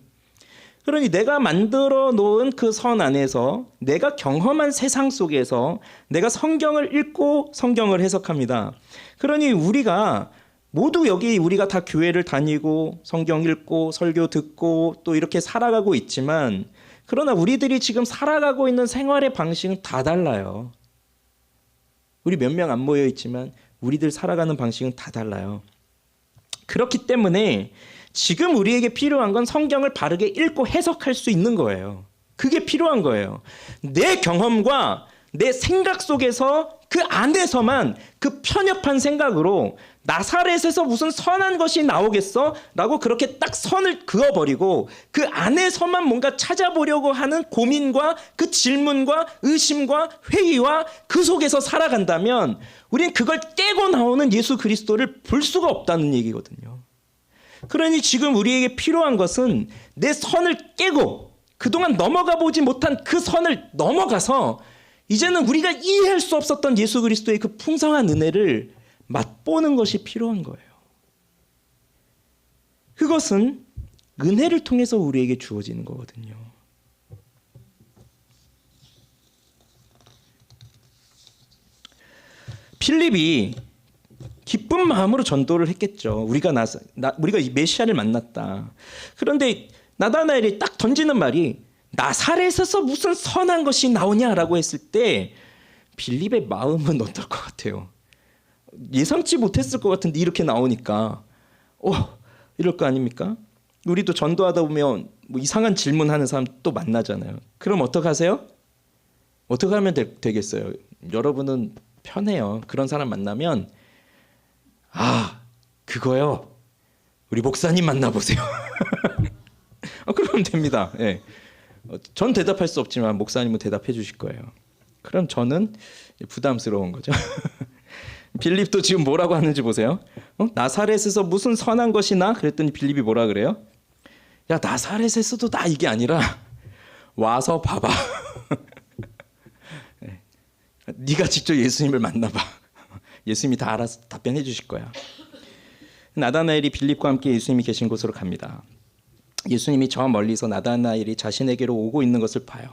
그러니 내가 만들어 놓은 그 선 안에서 내가 경험한 세상 속에서 내가 성경을 읽고 성경을 해석합니다. 그러니 우리가 모두 여기 우리가 다 교회를 다니고 성경 읽고 설교 듣고 또 이렇게 살아가고 있지만 그러나 우리들이 지금 살아가고 있는 생활의 방식은 다 달라요. 우리 몇 명 안 모여 있지만 우리들 살아가는 방식은 다 달라요. 그렇기 때문에 지금 우리에게 필요한 건 성경을 바르게 읽고 해석할 수 있는 거예요. 그게 필요한 거예요. 내 경험과 내 생각 속에서 그 안에서만 그 편협한 생각으로 나사렛에서 무슨 선한 것이 나오겠어? 라고 그렇게 딱 선을 그어버리고 그 안에서만 뭔가 찾아보려고 하는 고민과 그 질문과 의심과 회의와 그 속에서 살아간다면 우리는 그걸 깨고 나오는 예수 그리스도를 볼 수가 없다는 얘기거든요. 그러니 지금 우리에게 필요한 것은 내 선을 깨고 그동안 넘어가 보지 못한 그 선을 넘어가서 이제는 우리가 이해할 수 없었던 예수 그리스도의 그 풍성한 은혜를 맛보는 것이 필요한 거예요. 그것은 은혜를 통해서 우리에게 주어지는 거거든요. 필립이 기쁜 마음으로 전도를 했겠죠. 우리가 메시아를 만났다. 그런데 나다나엘이 딱 던지는 말이 나사렛에서 무슨 선한 것이 나오냐라고 했을 때 빌립의 마음은 어떨 것 같아요? 예상치 못했을 것 같은데 이렇게 나오니까 이럴 거 아닙니까? 우리도 전도하다 보면 뭐 이상한 질문하는 사람 또 만나잖아요. 그럼 어떡하세요? 어떻게 하면 되겠어요? 여러분은 편해요. 그런 사람 만나면 그거요. 우리 목사님 만나보세요. 그러면 됩니다. 예. 전 대답할 수 없지만 목사님은 대답해 주실 거예요. 그럼 저는 부담스러운 거죠. 빌립도 지금 뭐라고 하는지 보세요. 나사렛에서 무슨 선한 것이 나? 그랬더니 빌립이 뭐라 그래요? 야, 나사렛에서도 나 이게 아니라 와서 봐봐. 네가 직접 예수님을 만나봐. 예수님이 다 알아서 답변해 주실 거야. 나다나엘이 빌립과 함께 예수님이 계신 곳으로 갑니다. 예수님이 저 멀리서 나다나엘이 자신에게로 오고 있는 것을 봐요.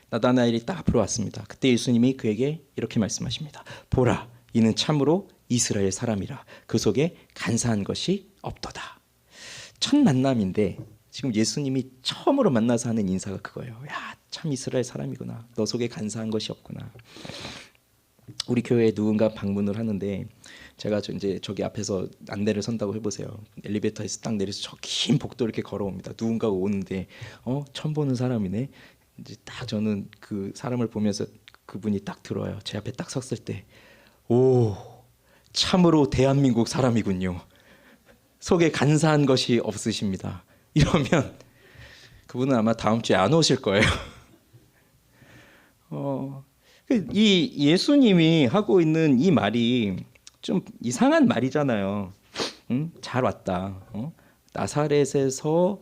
나다나엘이 딱 앞으로 왔습니다. 그때 예수님이 그에게 이렇게 말씀하십니다. 보라, 이는 참으로 이스라엘 사람이라. 그 속에 간사한 것이 없도다. 첫 만남인데 지금 예수님이 처음으로 만나서 하는 인사가 그거예요. 야, 참 이스라엘 사람이구나. 너 속에 간사한 것이 없구나. 우리 교회에 누군가 방문을 하는데 제가 이제 저기 앞에서 안내를 선다고 해보세요. 엘리베이터에서 딱 내려서 저 긴 복도 이렇게 걸어옵니다. 누군가가 오는데 처음 보는 사람이네. 이제 딱 저는 그 사람을 보면서 그분이 딱 들어와요. 제 앞에 딱 섰을 때, 오, 참으로 대한민국 사람이군요. 속에 간사한 것이 없으십니다. 이러면 그분은 아마 다음 주에 안 오실 거예요. 이 예수님이 하고 있는 이 말이 좀 이상한 말이잖아요. 잘 왔다. 나사렛에서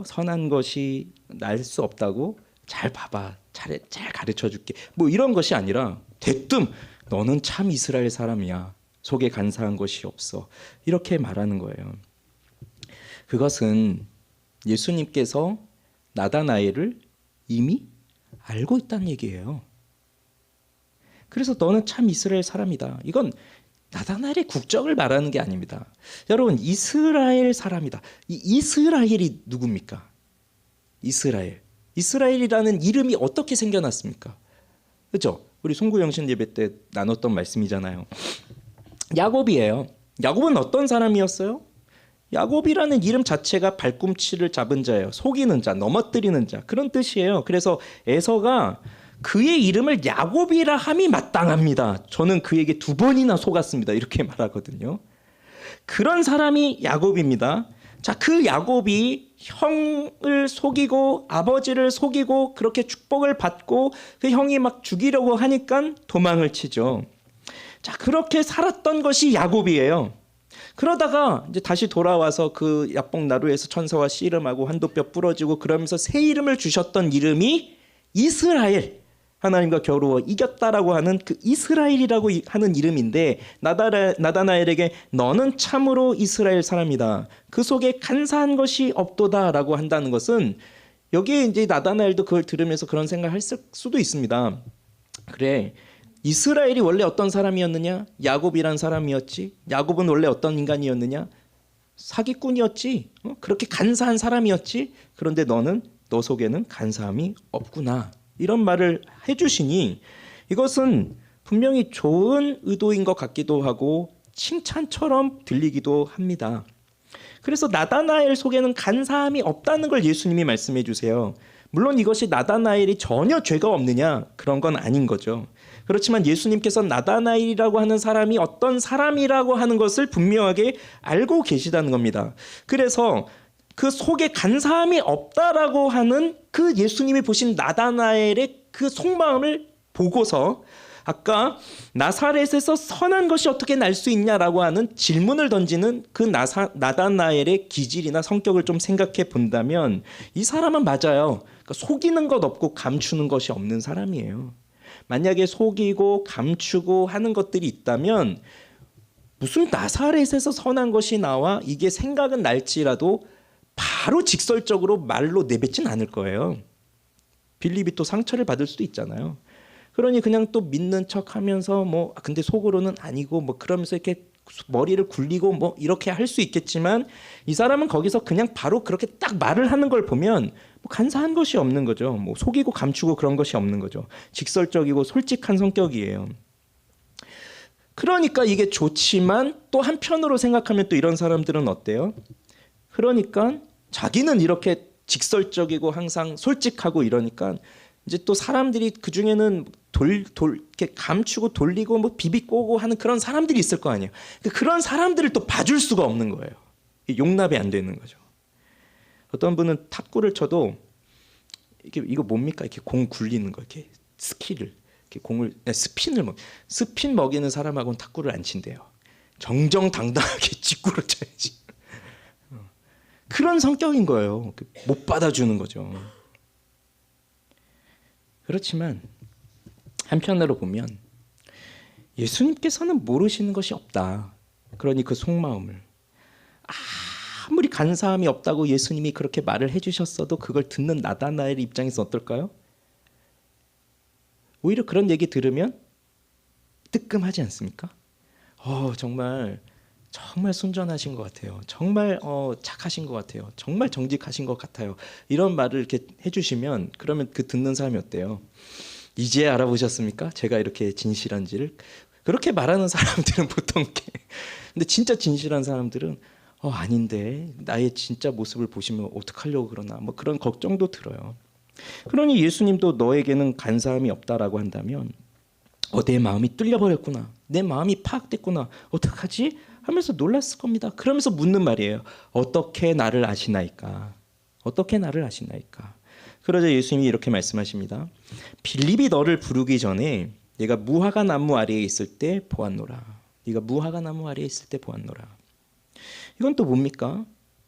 선한 것이 날 수 없다고? 잘 봐봐. 잘 가르쳐 줄게. 뭐 이런 것이 아니라 대뜸 너는 참 이스라엘 사람이야. 속에 간사한 것이 없어. 이렇게 말하는 거예요. 그것은 예수님께서 나다나엘을 이미 알고 있다는 얘기예요. 그래서 너는 참 이스라엘 사람이다. 이건 나다나엘의 국적을 말하는 게 아닙니다. 여러분, 이스라엘 사람이다. 이 이스라엘이 누굽니까? 이스라엘. 이스라엘이라는 이름이 어떻게 생겨났습니까? 그렇죠? 우리 송구영신 예배 때 나눴던 말씀이잖아요. 야곱이에요. 야곱은 어떤 사람이었어요? 야곱이라는 이름 자체가 발꿈치를 잡은 자예요. 속이는 자, 넘어뜨리는 자, 그런 뜻이에요. 그래서 에서가 그의 이름을 야곱이라 함이 마땅합니다. 저는 그에게 2번이나 속았습니다. 이렇게 말하거든요. 그런 사람이 야곱입니다. 자, 그 야곱이 형을 속이고 아버지를 속이고 그렇게 축복을 받고 그 형이 막 죽이려고 하니까 도망을 치죠. 자, 그렇게 살았던 것이 야곱이에요. 그러다가 이제 다시 돌아와서 그 야복 나루에서 천사와 씨름하고 한도뼈 부러지고 그러면서 새 이름을 주셨던 이름이 이스라엘. 하나님과 겨루어 이겼다라고 하는 그 이스라엘이라고 하는 이름인데 나다나엘에게 너는 참으로 이스라엘 사람이다. 그 속에 간사한 것이 없도다라고 한다는 것은 여기에 이제 나다나엘도 그걸 들으면서 그런 생각을 할 수도 있습니다. 그래, 이스라엘이 원래 어떤 사람이었느냐? 야곱이란 사람이었지. 야곱은 원래 어떤 인간이었느냐? 사기꾼이었지. 그렇게 간사한 사람이었지. 그런데 너 속에는 간사함이 없구나. 이런 말을 해주시니 이것은 분명히 좋은 의도인 것 같기도 하고 칭찬처럼 들리기도 합니다. 그래서 나다나엘 속에는 간사함이 없다는 걸 예수님이 말씀해 주세요. 물론 이것이 나다나엘이 전혀 죄가 없느냐? 그런 건 아닌 거죠. 그렇지만 예수님께서 나다나엘이라고 하는 사람이 어떤 사람이라고 하는 것을 분명하게 알고 계시다는 겁니다. 그래서 그 속에 간사함이 없다라고 하는 그 예수님이 보신 나다나엘의 그 속마음을 보고서 아까 나사렛에서 선한 것이 어떻게 날 수 있냐라고 하는 질문을 던지는 그 나다나엘의 기질이나 성격을 좀 생각해 본다면 이 사람은 맞아요. 그러니까 속이는 것 없고 감추는 것이 없는 사람이에요. 만약에 속이고 감추고 하는 것들이 있다면 무슨 나사렛에서 선한 것이 나와 이게 생각은 날지라도 바로 직설적으로 말로 내뱉진 않을 거예요. 빌립이 또 상처를 받을 수도 있잖아요. 그러니 그냥 또 믿는 척하면서 근데 속으로는 아니고 그러면서 이렇게 머리를 굴리고 이렇게 할 수 있겠지만 이 사람은 거기서 그냥 바로 그렇게 딱 말을 하는 걸 보면 간사한 것이 없는 거죠. 속이고 감추고 그런 것이 없는 거죠. 직설적이고 솔직한 성격이에요. 그러니까 이게 좋지만 또 한편으로 생각하면 또 이런 사람들은 어때요? 그러니까 자기는 이렇게 직설적이고 항상 솔직하고 이러니까 이제 또 사람들이 그 중에는 이렇게 감추고 돌리고 비비꼬고 하는 그런 사람들이 있을 거 아니에요. 그런 사람들을 또 봐줄 수가 없는 거예요. 용납이 안 되는 거죠. 어떤 분은 탁구를 쳐도 이거 뭡니까? 이렇게 공 굴리는 거, 이렇게 스킬을 이렇게 공을 스핀 먹이는 사람하고는 탁구를 안 친대요. 정정당당하게 직구를 쳐야지. 그런 성격인 거예요. 못 받아주는 거죠. 그렇지만 한편으로 보면 예수님께서는 모르시는 것이 없다. 그러니 그 속마음을 아무리 간사함이 없다고 예수님이 그렇게 말을 해주셨어도 그걸 듣는 나다나엘 입장에서 어떨까요? 오히려 그런 얘기 들으면 뜨끔하지 않습니까? 정말 순전하신 것 같아요. 정말 착하신 것 같아요. 정말 정직하신 것 같아요. 이런 말을 이렇게 해주시면 그러면 그 듣는 사람이 어때요? 이제 알아보셨습니까? 제가 이렇게 진실한지를. 그렇게 말하는 사람들은 보통 근데 진짜 진실한 사람들은 아닌데 나의 진짜 모습을 보시면 어떡하려고 그러나 뭐 그런 걱정도 들어요. 그러니 예수님도 너에게는 간사함이 없다라고 한다면 내 마음이 뚫려버렸구나. 내 마음이 파악됐구나. 어떡하지? 하면서 놀랐을 겁니다. 그러면서 묻는 말이에요. 어떻게 나를 아시나이까? 어떻게 나를 아시나이까? 그러자 예수님이 이렇게 말씀하십니다. 빌립이 너를 부르기 전에 내가 무화과 나무 아래에 있을 때 보았노라. 네가 무화과 나무 아래에 있을 때 보았노라. 이건 또 뭡니까?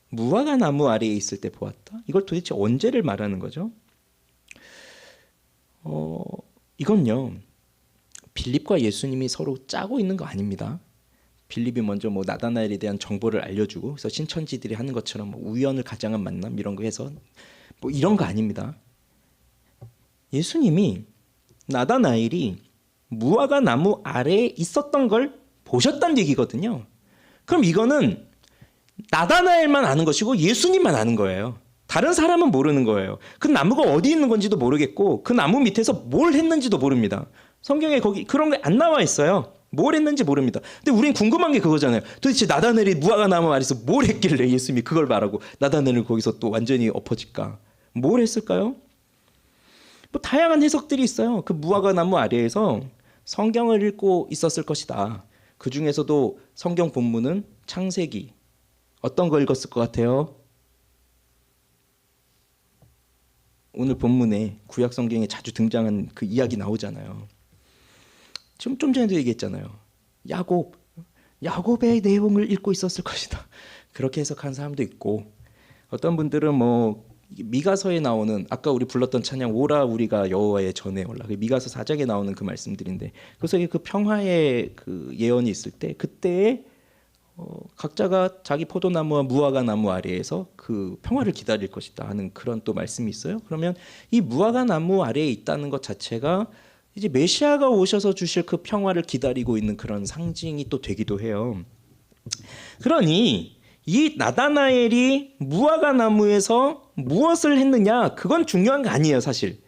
무화과 나무 아래에 있을 때 보았다. 이걸 도대체 언제를 말하는 거죠? 이건요. 빌립과 예수님이 서로 짜고 있는 거 아닙니다. 빌립이 먼저 나다나엘에 대한 정보를 알려주고 그래서 신천지들이 하는 것처럼 우연을 가장한 만남 이런 거 해서 이런 거 아닙니다. 예수님이 나다나엘이 무화과 나무 아래에 있었던 걸 보셨다는 얘기거든요. 그럼 이거는 나다나엘만 아는 것이고 예수님만 아는 거예요. 다른 사람은 모르는 거예요. 그 나무가 어디 있는 건지도 모르겠고 그 나무 밑에서 뭘 했는지도 모릅니다. 성경에 거기 그런 게 안 나와 있어요. 뭘 했는지 모릅니다. 근데 우린 궁금한 게 그거잖아요. 도대체 나다나엘이 무화과 나무 아래에서 뭘 했길래 예수님이 그걸 말하고 나다나엘을 거기서 또 완전히 엎어질까? 뭘 했을까요? 다양한 해석들이 있어요. 그 무화과 나무 아래에서 성경을 읽고 있었을 것이다. 그 중에서도 성경 본문은 창세기. 어떤 거 읽었을 것 같아요? 오늘 본문에 구약 성경에 자주 등장한 그 이야기 나오잖아요. 좀 전에도 얘기했잖아요. 야곱의 내용을 읽고 있었을 것이다. 그렇게 해석한 사람도 있고 어떤 분들은 미가서에 나오는 아까 우리 불렀던 찬양 오라 우리가 여호와의 전에 올라 미가서 4장에 나오는 그 말씀들인데 그래서 그 평화의 그 예언이 있을 때 그때에 각자가 자기 포도나무와 무화과 나무 아래에서 그 평화를 기다릴 것이다 하는 그런 또 말씀이 있어요. 그러면 이 무화과 나무 아래에 있다는 것 자체가 이제 메시아가 오셔서 주실 그 평화를 기다리고 있는 그런 상징이 또 되기도 해요. 그러니 이 나다나엘이 무화과 나무에서 무엇을 했느냐 그건 중요한 거 아니에요. 사실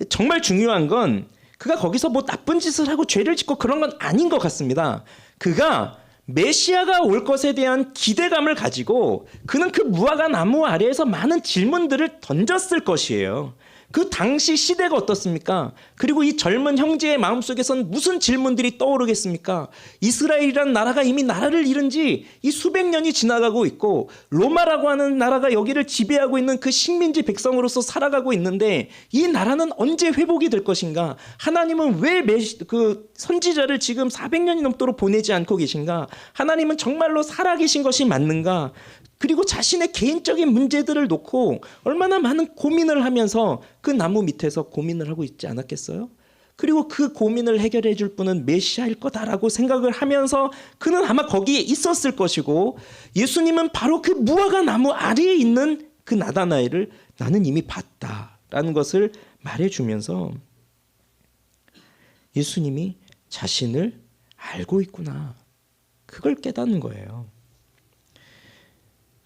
정말 중요한 건 그가 거기서 나쁜 짓을 하고 죄를 짓고 그런 건 아닌 것 같습니다. 그가 메시아가 올 것에 대한 기대감을 가지고 그는 그 무화과 나무 아래에서 많은 질문들을 던졌을 것이에요. 그 당시 시대가 어떻습니까? 그리고 이 젊은 형제의 마음속에선 무슨 질문들이 떠오르겠습니까? 이스라엘이라는 나라가 이미 나라를 잃은 지 이 수백 년이 지나가고 있고 로마라고 하는 나라가 여기를 지배하고 있는 그 식민지 백성으로서 살아가고 있는데 이 나라는 언제 회복이 될 것인가? 하나님은 왜 그 선지자를 지금 400년이 넘도록 보내지 않고 계신가? 하나님은 정말로 살아계신 것이 맞는가? 그리고 자신의 개인적인 문제들을 놓고 얼마나 많은 고민을 하면서 그 나무 밑에서 고민을 하고 있지 않았겠어요? 그리고 그 고민을 해결해 줄 분은 메시아일 거다라고 생각을 하면서 그는 아마 거기에 있었을 것이고 예수님은 바로 그 무화과 나무 아래에 있는 그 나다나엘을 나는 이미 봤다라는 것을 말해주면서 예수님이 자신을 알고 있구나. 그걸 깨닫는 거예요.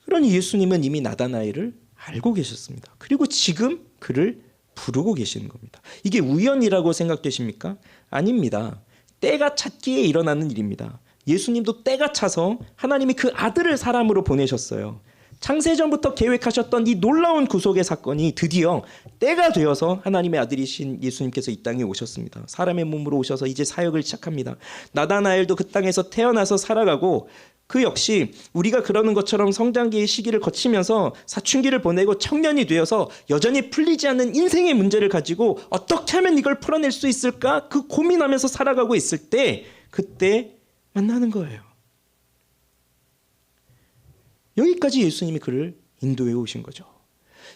그러니 예수님은 이미 나다나엘을 알고 계셨습니다. 그리고 지금 그를 부르고 계시는 겁니다. 이게 우연이라고 생각되십니까? 아닙니다. 때가 찼기에 일어나는 일입니다. 예수님도 때가 차서 하나님이 그 아들을 사람으로 보내셨어요. 창세전부터 계획하셨던 이 놀라운 구속의 사건이 드디어 때가 되어서 하나님의 아들이신 예수님께서 이 땅에 오셨습니다. 사람의 몸으로 오셔서 이제 사역을 시작합니다. 나다나엘도 그 땅에서 태어나서 살아가고 그 역시 우리가 그러는 것처럼 성장기의 시기를 거치면서 사춘기를 보내고 청년이 되어서 여전히 풀리지 않는 인생의 문제를 가지고 어떻게 하면 이걸 풀어낼 수 있을까? 그 고민하면서 살아가고 있을 때 그때 만나는 거예요. 여기까지 예수님이 그를 인도해 오신 거죠.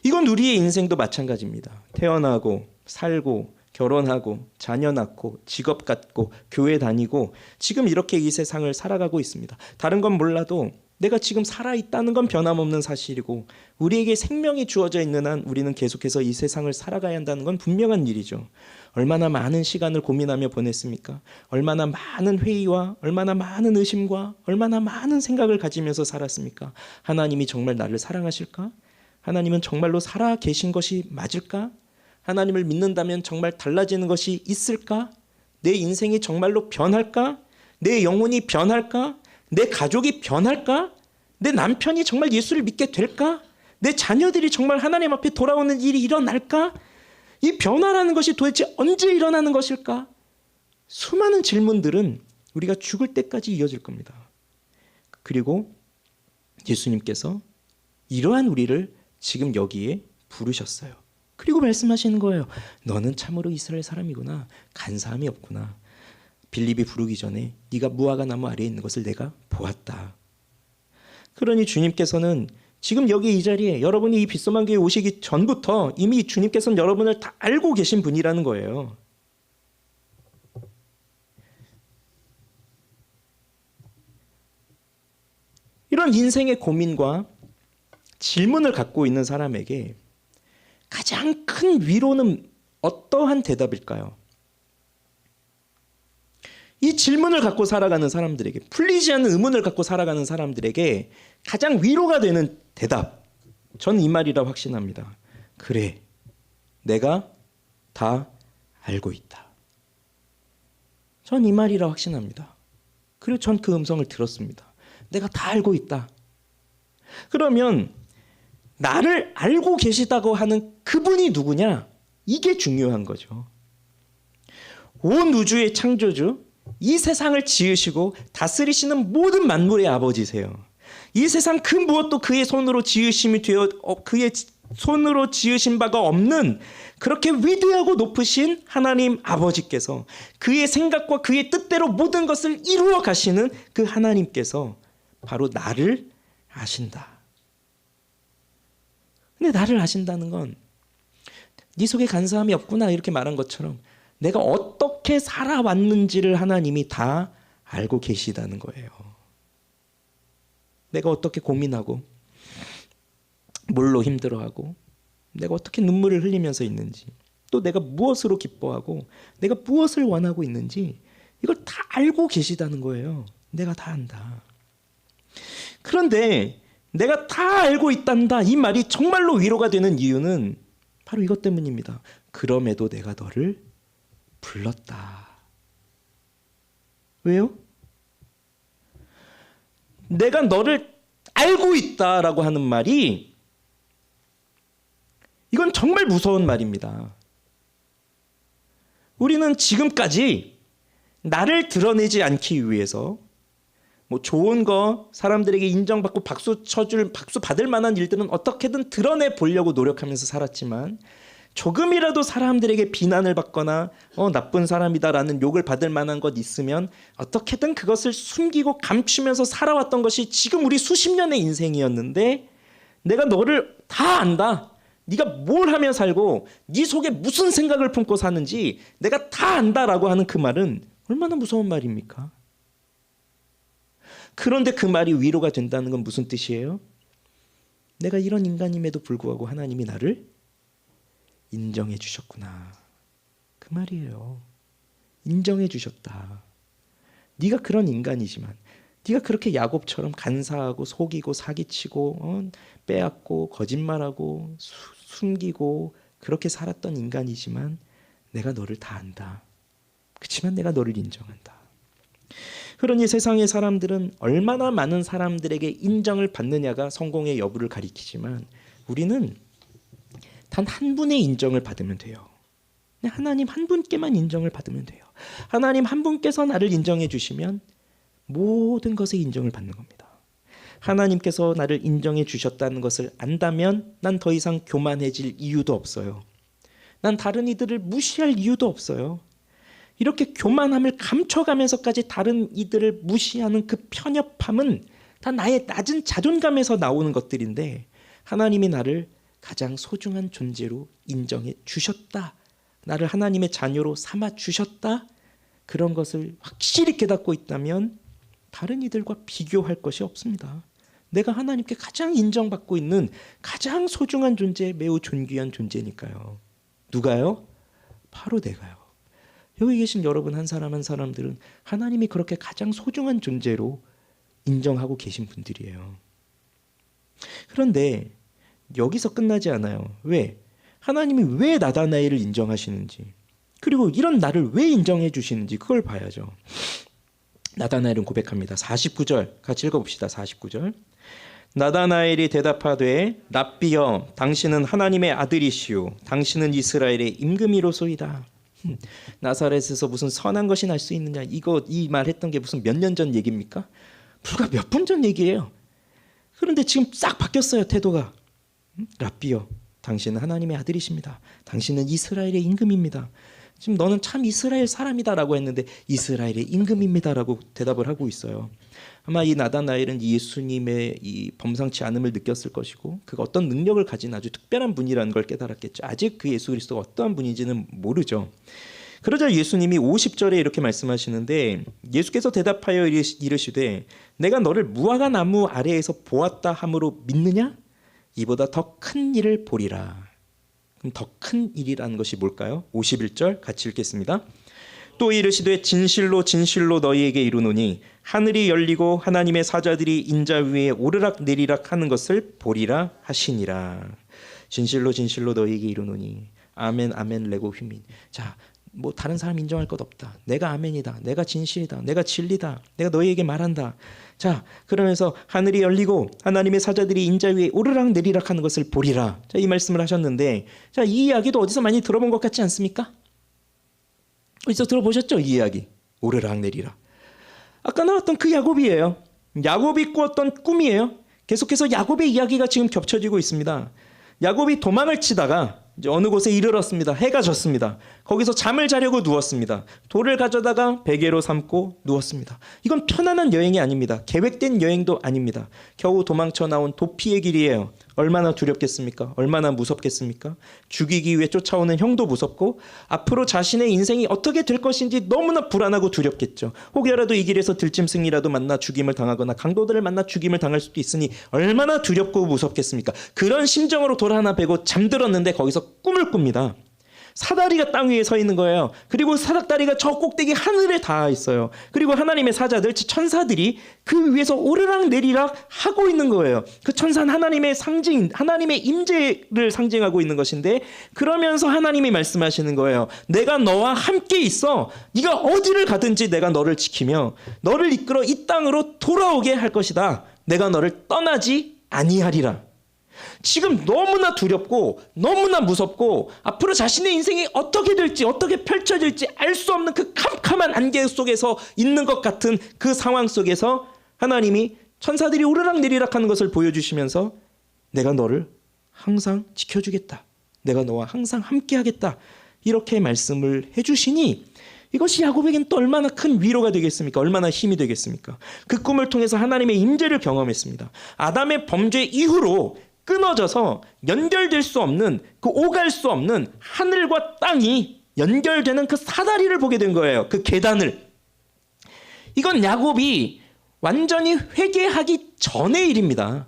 이건 우리의 인생도 마찬가지입니다. 태어나고 살고 결혼하고 자녀 낳고 직업 갖고 교회 다니고 지금 이렇게 이 세상을 살아가고 있습니다. 다른 건 몰라도 내가 지금 살아있다는 건 변함없는 사실이고 우리에게 생명이 주어져 있는 한 우리는 계속해서 이 세상을 살아가야 한다는 건 분명한 일이죠. 얼마나 많은 시간을 고민하며 보냈습니까? 얼마나 많은 회의와 얼마나 많은 의심과 얼마나 많은 생각을 가지면서 살았습니까? 하나님이 정말 나를 사랑하실까? 하나님은 정말로 살아 계신 것이 맞을까? 하나님을 믿는다면 정말 달라지는 것이 있을까? 내 인생이 정말로 변할까? 내 영혼이 변할까? 내 가족이 변할까? 내 남편이 정말 예수를 믿게 될까? 내 자녀들이 정말 하나님 앞에 돌아오는 일이 일어날까? 이 변화라는 것이 도대체 언제 일어나는 것일까? 수많은 질문들은 우리가 죽을 때까지 이어질 겁니다. 그리고 예수님께서 이러한 우리를 지금 여기에 부르셨어요. 그리고 말씀하시는 거예요. 너는 참으로 이스라엘 사람이구나. 간사함이 없구나. 빌립이 부르기 전에 네가 무화과 나무 아래에 있는 것을 내가 보았다. 그러니 주님께서는 지금 여기 이 자리에 여러분이 이 빗소만 교회에 오시기 전부터 이미 주님께서는 여러분을 다 알고 계신 분이라는 거예요. 이런 인생의 고민과 질문을 갖고 있는 사람에게 가장 큰 위로는 어떠한 대답일까요? 이 질문을 갖고 살아가는 사람들에게, 풀리지 않는 의문을 갖고 살아가는 사람들에게 가장 위로가 되는 대답, 저는 이 말이라 확신합니다. 그래, 내가 다 알고 있다. 전 이 말이라 확신합니다. 그리고 전 그 음성을 들었습니다. 내가 다 알고 있다. 그러면 나를 알고 계시다고 하는 그분이 누구냐? 이게 중요한 거죠. 온 우주의 창조주, 이 세상을 지으시고 다스리시는 모든 만물의 아버지세요. 이 세상 그 무엇도 그의 손으로 지으심이 되어 그의 손으로 지으신 바가 없는 그렇게 위대하고 높으신 하나님 아버지께서 그의 생각과 그의 뜻대로 모든 것을 이루어 가시는 그 하나님께서 바로 나를 아신다. 근데 나를 아신다는 건 네 속에 간사함이 없구나 이렇게 말한 것처럼 내가 어떻게 살아왔는지를 하나님이 다 알고 계시다는 거예요. 내가 어떻게 고민하고 뭘로 힘들어하고 내가 어떻게 눈물을 흘리면서 있는지 또 내가 무엇으로 기뻐하고 내가 무엇을 원하고 있는지 이걸 다 알고 계시다는 거예요. 내가 다 안다. 그런데 내가 다 알고 있단다 이 말이 정말로 위로가 되는 이유는 바로 이것 때문입니다. 그럼에도 내가 너를 불렀다. 왜요? 내가 너를 알고 있다라고 하는 말이 이건 정말 무서운 말입니다. 우리는 지금까지 나를 드러내지 않기 위해서 뭐 좋은 거 사람들에게 인정받고 박수 받을 만한 일들은 어떻게든 드러내 보려고 노력하면서 살았지만 조금이라도 사람들에게 비난을 받거나 나쁜 사람이다라는 욕을 받을 만한 것 있으면 어떻게든 그것을 숨기고 감추면서 살아왔던 것이 지금 우리 수십 년의 인생이었는데 내가 너를 다 안다. 네가 뭘 하며 살고 네 속에 무슨 생각을 품고 사는지 내가 다 안다라고 하는 그 말은 얼마나 무서운 말입니까? 그런데 그 말이 위로가 된다는 건 무슨 뜻이에요? 내가 이런 인간임에도 불구하고 하나님이 나를 인정해 주셨구나. 그 말이에요. 인정해 주셨다. 네가 그런 인간이지만 네가 그렇게 야곱처럼 간사하고 속이고 사기치고 빼앗고 거짓말하고 숨기고 그렇게 살았던 인간이지만 내가 너를 다 안다. 그렇지만 내가 너를 인정한다. 그러니 세상의 사람들은 얼마나 많은 사람들에게 인정을 받느냐가 성공의 여부를 가리키지만 우리는 단 한 분의 인정을 받으면 돼요. 하나님 한 분께만 인정을 받으면 돼요. 하나님 한 분께서 나를 인정해 주시면 모든 것에 인정을 받는 겁니다. 하나님께서 나를 인정해 주셨다는 것을 안다면 난 더 이상 교만해질 이유도 없어요. 난 다른 이들을 무시할 이유도 없어요. 이렇게 교만함을 감춰가면서까지 다른 이들을 무시하는 그 편협함은 다 나의 낮은 자존감에서 나오는 것들인데 하나님이 나를 가장 소중한 존재로 인정해 주셨다. 나를 하나님의 자녀로 삼아 주셨다. 그런 것을 확실히 깨닫고 있다면 다른 이들과 비교할 것이 없습니다. 내가 하나님께 가장 인정받고 있는 가장 소중한 존재, 매우 존귀한 존재니까요. 누가요? 바로 내가요. 여기 계신 여러분 한 사람 한 사람들은 하나님이 그렇게 가장 소중한 존재로 인정하고 계신 분들이에요. 그런데 여기서 끝나지 않아요. 왜? 하나님이 왜 나다나엘을 인정하시는지, 그리고 이런 나를 왜 인정해 주시는지 그걸 봐야죠. 나다나엘은 고백합니다. 49절 같이 읽어봅시다. 49절. 나다나엘이 대답하되 랍비여, 당신은 하나님의 아들이시오. 당신은 이스라엘의 임금이로소이다. 나사렛에서 무슨 선한 것이 날 수 있느냐, 이 말 했던 게 무슨 몇 년 전 얘기입니까? 불과 몇 분 전 얘기예요. 그런데 지금 싹 바뀌었어요, 태도가. 랍비여, 당신은 하나님의 아들이십니다. 당신은 이스라엘의 임금입니다. 지금 너는 참 이스라엘 사람이다라고 했는데 이스라엘의 임금입니다라고 대답을 하고 있어요. 아마 이 나다나엘은 예수님의 이 범상치 않음을 느꼈을 것이고, 그가 어떤 능력을 가진 아주 특별한 분이라는 걸 깨달았겠죠. 아직 그 예수 그리스도가 어떠한 분인지는 모르죠. 그러자 예수님이 50절에 이렇게 말씀하시는데, 예수께서 대답하여 이르시되 내가 너를 무화과 나무 아래에서 보았다 함으로 믿느냐? 이보다 더 큰 일을 보리라. 그럼 더 큰 일이라는 것이 뭘까요? 51절 같이 읽겠습니다. 또 이르시되 진실로 진실로 너희에게 이르노니 하늘이 열리고 하나님의 사자들이 인자 위에 오르락 내리락 하는 것을 보리라 하시니라. 진실로 진실로 너희에게 이르노니. 아멘 아멘 레고 휘민. 자, 뭐 다른 사람 인정할 것 없다. 내가 아멘이다. 내가 진실이다. 내가 진리다. 내가 너희에게 말한다. 자, 그러면서 하늘이 열리고 하나님의 사자들이 인자 위에 오르락 내리락 하는 것을 보리라. 자, 이 말씀을 하셨는데, 자, 이 이야기도 어디서 많이 들어본 것 같지 않습니까? 어디서 들어보셨죠? 이 이야기. 오르락 내리락. 아까 나왔던 그 야곱이에요. 야곱이 꾸었던 꿈이에요. 계속해서 야곱의 이야기가 지금 겹쳐지고 있습니다. 야곱이 도망을 치다가 이제 어느 곳에 이르렀습니다. 해가 졌습니다. 거기서 잠을 자려고 누웠습니다. 돌을 가져다가 베개로 삼고 누웠습니다. 이건 편안한 여행이 아닙니다. 계획된 여행도 아닙니다. 겨우 도망쳐 나온 도피의 길이에요. 얼마나 두렵겠습니까? 얼마나 무섭겠습니까? 죽이기 위해 쫓아오는 형도 무섭고, 앞으로 자신의 인생이 어떻게 될 것인지 너무나 불안하고 두렵겠죠. 혹여라도 이 길에서 들짐승이라도 만나 죽임을 당하거나 강도들을 만나 죽임을 당할 수도 있으니 얼마나 두렵고 무섭겠습니까? 그런 심정으로 돌 하나 베고 잠들었는데 거기서 꿈을 꿉니다. 사다리가 땅 위에 서 있는 거예요. 그리고 사다리가 저 꼭대기 하늘에 닿아 있어요. 그리고 하나님의 사자들, 천사들이 그 위에서 오르락 내리락 하고 있는 거예요. 그 천사는 하나님의 상징, 하나님의 임재를 상징하고 있는 것인데, 그러면서 하나님이 말씀하시는 거예요. 내가 너와 함께 있어. 네가 어디를 가든지 내가 너를 지키며 너를 이끌어 이 땅으로 돌아오게 할 것이다. 내가 너를 떠나지 아니하리라. 지금 너무나 두렵고 너무나 무섭고 앞으로 자신의 인생이 어떻게 될지, 어떻게 펼쳐질지 알 수 없는 그 캄캄한 안개 속에서 있는 것 같은 그 상황 속에서 하나님이 천사들이 오르락 내리락 하는 것을 보여주시면서 내가 너를 항상 지켜주겠다. 내가 너와 항상 함께하겠다. 이렇게 말씀을 해주시니 이것이 야곱에게는 또 얼마나 큰 위로가 되겠습니까? 얼마나 힘이 되겠습니까? 그 꿈을 통해서 하나님의 임재를 경험했습니다. 아담의 범죄 이후로 끊어져서 연결될 수 없는, 그 오갈 수 없는 하늘과 땅이 연결되는 그 사다리를 보게 된 거예요. 그 계단을. 이건 야곱이 완전히 회개하기 전의 일입니다.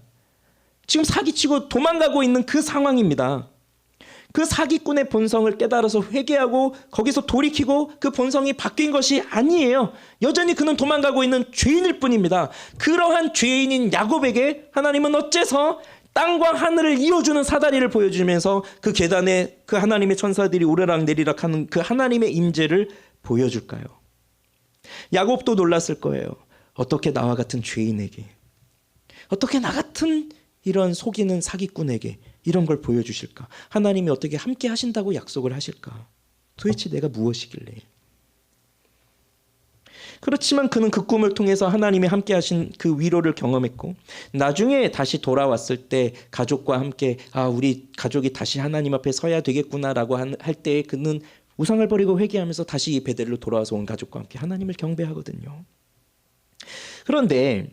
지금 사기치고 도망가고 있는 그 상황입니다. 그 사기꾼의 본성을 깨달아서 회개하고 거기서 돌이키고 그 본성이 바뀐 것이 아니에요. 여전히 그는 도망가고 있는 죄인일 뿐입니다. 그러한 죄인인 야곱에게 하나님은 어째서 땅과 하늘을 이어주는 사다리를 보여주면서 그 계단에 그 하나님의 천사들이 오르락 내리락 하는 그 하나님의 임재를 보여줄까요? 야곱도 놀랐을 거예요. 어떻게 나와 같은 죄인에게, 어떻게 나 같은 이런 속이는 사기꾼에게 이런 걸 보여주실까? 하나님이 어떻게 함께 하신다고 약속을 하실까? 도대체 내가 무엇이길래? 그렇지만 그는 그 꿈을 통해서 하나님이 함께 하신 그 위로를 경험했고, 나중에 다시 돌아왔을 때 가족과 함께 우리 가족이 다시 하나님 앞에 서야 되겠구나라고 할 때 그는 우상을 버리고 회개하면서 다시 이 베델로 돌아와서 온 가족과 함께 하나님을 경배하거든요. 그런데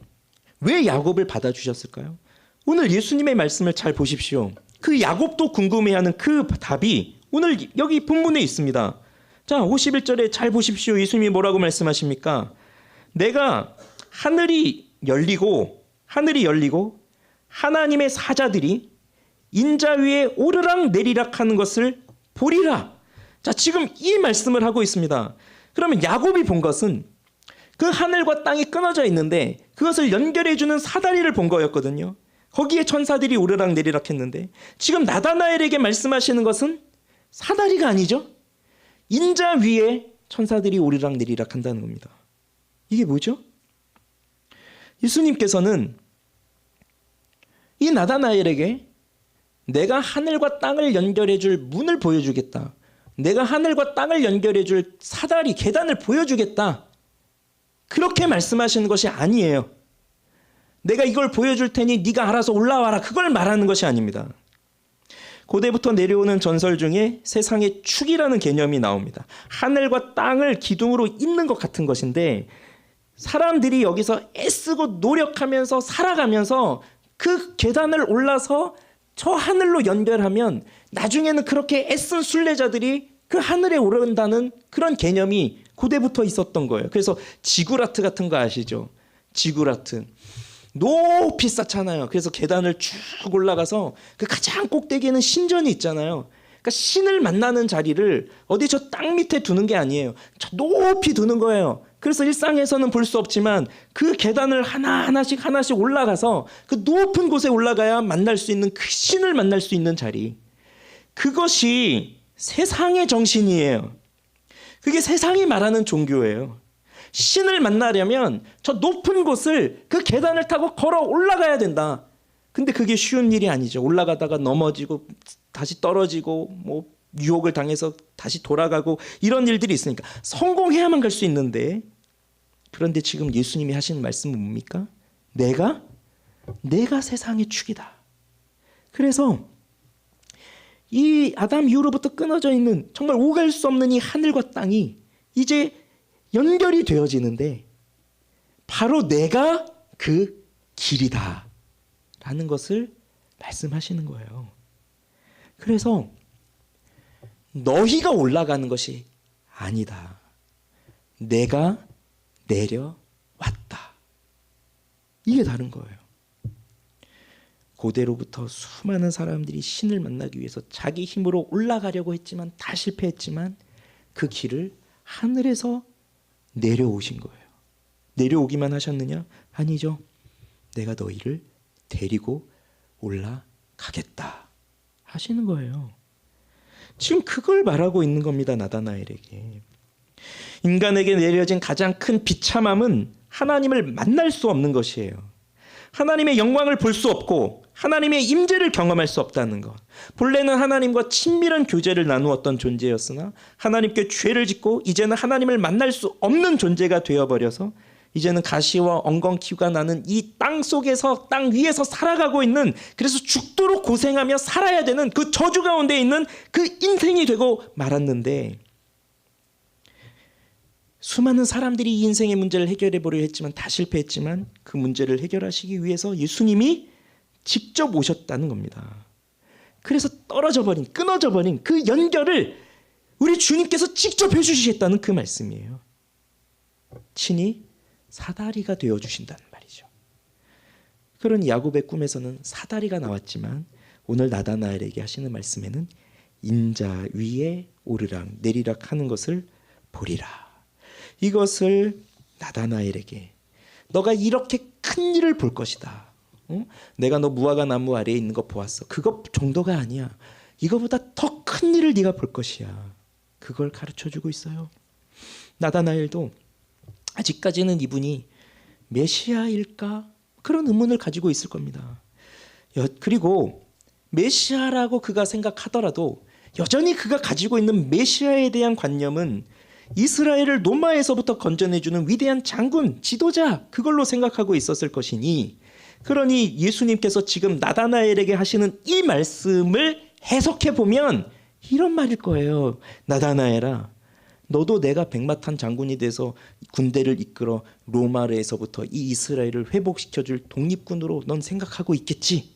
왜 야곱을 받아주셨을까요? 오늘 예수님의 말씀을 잘 보십시오. 그 야곱도 궁금해하는 그 답이 오늘 여기 본문에 있습니다. 자, 51절에 잘 보십시오. 예수님이 뭐라고 말씀하십니까? 내가 하늘이 열리고 하나님의 사자들이 인자 위에 오르락 내리락 하는 것을 보리라. 자, 지금 이 말씀을 하고 있습니다. 그러면 야곱이 본 것은 그 하늘과 땅이 끊어져 있는데 그것을 연결해주는 사다리를 본 거였거든요. 거기에 천사들이 오르락 내리락 했는데 지금 나다나엘에게 말씀하시는 것은 사다리가 아니죠. 인자 위에 천사들이 오르락 내리락 한다는 겁니다. 이게 뭐죠? 예수님께서는 이 나다나엘에게 내가 하늘과 땅을 연결해 줄 문을 보여주겠다. 내가 하늘과 땅을 연결해 줄 사다리, 계단을 보여주겠다. 그렇게 말씀하시는 것이 아니에요. 내가 이걸 보여줄 테니 네가 알아서 올라와라. 그걸 말하는 것이 아닙니다. 고대부터 내려오는 전설 중에 세상의 축이라는 개념이 나옵니다. 하늘과 땅을 기둥으로 잇는 것 같은 것인데 사람들이 여기서 애쓰고 노력하면서 살아가면서 그 계단을 올라서 저 하늘로 연결하면 나중에는 그렇게 애쓴 순례자들이 그 하늘에 오른다는 그런 개념이 고대부터 있었던 거예요. 그래서 지구라트 같은 거 아시죠? 지구라트. 높이 쌓잖아요. 그래서 계단을 쭉 올라가서 그 가장 꼭대기에는 신전이 있잖아요. 그러니까 신을 만나는 자리를 어디 저 땅 밑에 두는 게 아니에요. 저 높이 두는 거예요. 그래서 일상에서는 볼 수 없지만 그 계단을 하나씩 올라가서 그 높은 곳에 올라가야 만날 수 있는 그 신을 만날 수 있는 자리. 그것이 세상의 정신이에요. 그게 세상이 말하는 종교예요. 신을 만나려면 저 높은 곳을 그 계단을 타고 걸어 올라가야 된다. 근데 그게 쉬운 일이 아니죠. 올라가다가 넘어지고 다시 떨어지고 뭐 유혹을 당해서 다시 돌아가고 이런 일들이 있으니까 성공해야만 갈 수 있는데, 그런데 지금 예수님이 하시는 말씀은 뭡니까? 내가 세상의 축이다. 그래서 이 아담 이후로부터 끊어져 있는 정말 오갈 수 없는 이 하늘과 땅이 이제 연결이 되어지는데 바로 내가 그 길이다 라는 것을 말씀하시는 거예요. 그래서 너희가 올라가는 것이 아니다. 내가 내려왔다. 이게 다른 거예요. 고대로부터 수많은 사람들이 신을 만나기 위해서 자기 힘으로 올라가려고 했지만 다 실패했지만 그 길을 하늘에서 내려오신 거예요. 내려오기만 하셨느냐? 아니죠. 내가 너희를 데리고 올라가겠다 하시는 거예요. 지금 그걸 말하고 있는 겁니다. 나다나엘에게. 인간에게 내려진 가장 큰 비참함은 하나님을 만날 수 없는 것이에요. 하나님의 영광을 볼 수 없고 하나님의 임재를 경험할 수 없다는 것. 본래는 하나님과 친밀한 교제를 나누었던 존재였으나 하나님께 죄를 짓고 이제는 하나님을 만날 수 없는 존재가 되어버려서 이제는 가시와 엉겅퀴가 나는 이 땅 속에서, 땅 위에서 살아가고 있는, 그래서 죽도록 고생하며 살아야 되는 그 저주 가운데 있는 그 인생이 되고 말았는데, 수많은 사람들이 이 인생의 문제를 해결해 보려 했지만 다 실패했지만 그 문제를 해결하시기 위해서 예수님이 직접 오셨다는 겁니다. 그래서 떨어져 버린, 끊어져 버린 그 연결을 우리 주님께서 직접 해주시겠다는 그 말씀이에요. 친히 사다리가 되어주신다는 말이죠. 그런 야곱의 꿈에서는 사다리가 나왔지만 오늘 나다나엘에게 하시는 말씀에는 인자 위에 오르락 내리락 하는 것을 보리라. 이것을 나다나엘에게 너가 이렇게 큰 일을 볼 것이다. 내가 너 무화과 나무 아래에 있는 거 보았어. 그것 정도가 아니야. 이거보다 더 큰 일을 네가 볼 것이야. 그걸 가르쳐주고 있어요. 나다나엘도 아직까지는 이분이 메시아일까? 그런 의문을 가지고 있을 겁니다. 그리고 메시아라고 그가 생각하더라도 여전히 그가 가지고 있는 메시아에 대한 관념은 이스라엘을 노마에서부터 건져내주는 위대한 장군, 지도자, 그걸로 생각하고 있었을 것이니, 그러니 예수님께서 지금 나다나엘에게 하시는 이 말씀을 해석해 보면 이런 말일 거예요. 나다나엘아, 너도 내가 백마탄 장군이 돼서 군대를 이끌어 로마에서부터 이 이스라엘을 회복시켜줄 독립군으로 넌 생각하고 있겠지.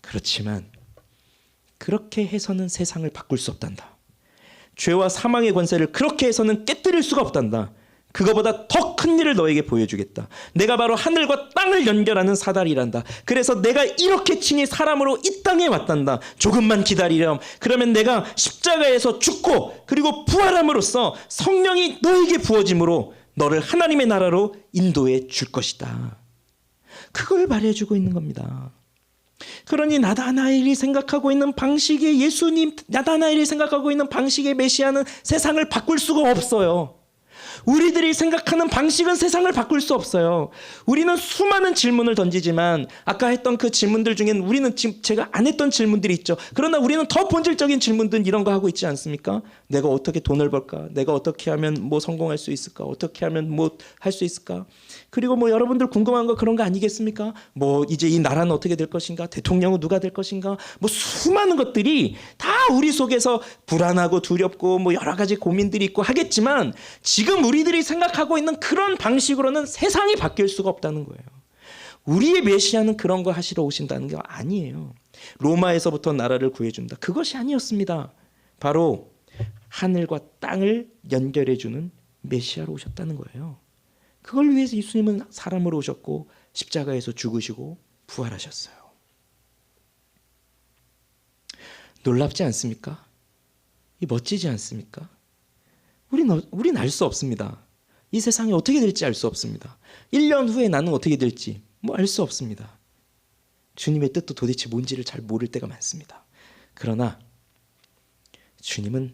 그렇지만 그렇게 해서는 세상을 바꿀 수 없단다. 죄와 사망의 권세를 그렇게 해서는 깨뜨릴 수가 없단다. 그거보다 더 큰 일을 너에게 보여주겠다. 내가 바로 하늘과 땅을 연결하는 사다리란다. 그래서 내가 이렇게 친히 사람으로 이 땅에 왔단다. 조금만 기다리렴. 그러면 내가 십자가에서 죽고 그리고 부활함으로써 성령이 너에게 부어짐으로 너를 하나님의 나라로 인도해 줄 것이다. 그걸 말해주고 있는 겁니다. 그러니 나다나엘이 생각하고 있는 방식의 예수님, 나다나엘이 생각하고 있는 방식의 메시아는 세상을 바꿀 수가 없어요. 우리들이 생각하는 방식은 세상을 바꿀 수 없어요. 우리는 수많은 질문을 던지지만 아까 했던 그 질문들 중엔 우리는 지금 제가 안 했던 질문들이 있죠. 그러나 우리는 더 본질적인 질문들 이런 거 하고 있지 않습니까? 내가 어떻게 돈을 벌까? 내가 어떻게 하면 뭐 성공할 수 있을까? 어떻게 하면 뭐 할 수 있을까? 그리고 뭐 여러분들 궁금한 거 그런 거 아니겠습니까? 뭐 이제 이 나라는 어떻게 될 것인가? 대통령은 누가 될 것인가? 뭐 수많은 것들이 다 우리 속에서 불안하고 두렵고 뭐 여러 가지 고민들이 있고 하겠지만 지금 우리들이 생각하고 있는 그런 방식으로는 세상이 바뀔 수가 없다는 거예요. 우리의 메시아는 그런 거 하시러 오신다는 게 아니에요. 로마에서부터 나라를 구해준다. 그것이 아니었습니다. 바로 하늘과 땅을 연결해주는 메시아로 오셨다는 거예요. 그걸 위해서 예수님은 사람으로 오셨고 십자가에서 죽으시고 부활하셨어요. 놀랍지 않습니까? 이 멋지지 않습니까? 우린 알 수 없습니다. 이 세상이 어떻게 될지 알 수 없습니다. 1년 후에 나는 어떻게 될지 뭐 알 수 없습니다. 주님의 뜻도 도대체 뭔지를 잘 모를 때가 많습니다. 그러나 주님은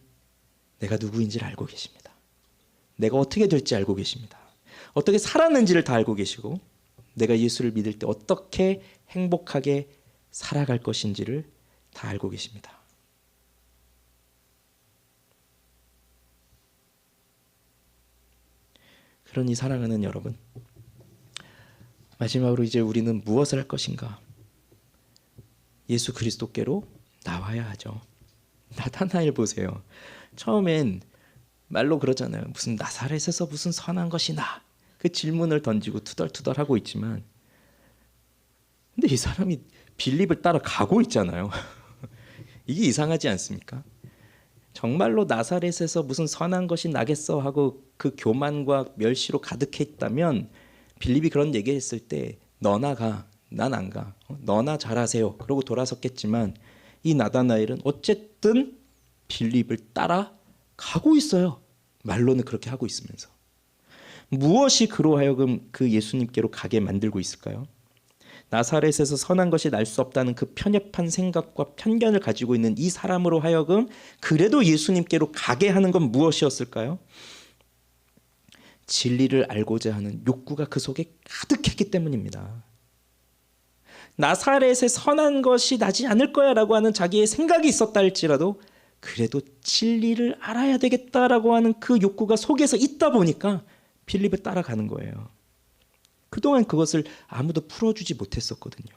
내가 누구인지를 알고 계십니다. 내가 어떻게 될지 알고 계십니다. 어떻게 살았는지를 다 알고 계시고 내가 예수를 믿을 때 어떻게 행복하게 살아갈 것인지를 다 알고 계십니다. 그러니 사랑하는 여러분, 마지막으로 이제 우리는 무엇을 할 것인가? 예수 그리스도께로 나와야 하죠. 나다나엘 보세요. 처음엔 말로 그러잖아요. 무슨 나사렛에서 무슨 선한 것이 나. 그 질문을 던지고 투덜투덜하고 있지만 근데 이 사람이 빌립을 따라 가고 있잖아요. 이게 이상하지 않습니까? 정말로 나사렛에서 무슨 선한 것이 나겠어 하고 그 교만과 멸시로 가득해 있다면 빌립이 그런 얘기했을 때 너나 가, 난 안 가. 너나 잘하세요. 그러고 돌아섰겠지만 이 나다나엘은 어쨌든 빌립을 따라 가고 있어요. 말로는 그렇게 하고 있으면서. 무엇이 그로 하여금 그 예수님께로 가게 만들고 있을까요? 나사렛에서 선한 것이 날 수 없다는 그 편협한 생각과 편견을 가지고 있는 이 사람으로 하여금 그래도 예수님께로 가게 하는 건 무엇이었을까요? 진리를 알고자 하는 욕구가 그 속에 가득했기 때문입니다. 나사렛에 선한 것이 나지 않을 거야 라고 하는 자기의 생각이 있었다 할지라도 그래도 진리를 알아야 되겠다라고 하는 그 욕구가 속에서 있다 보니까 빌립을 따라가는 거예요. 그동안 그것을 아무도 풀어주지 못했었거든요.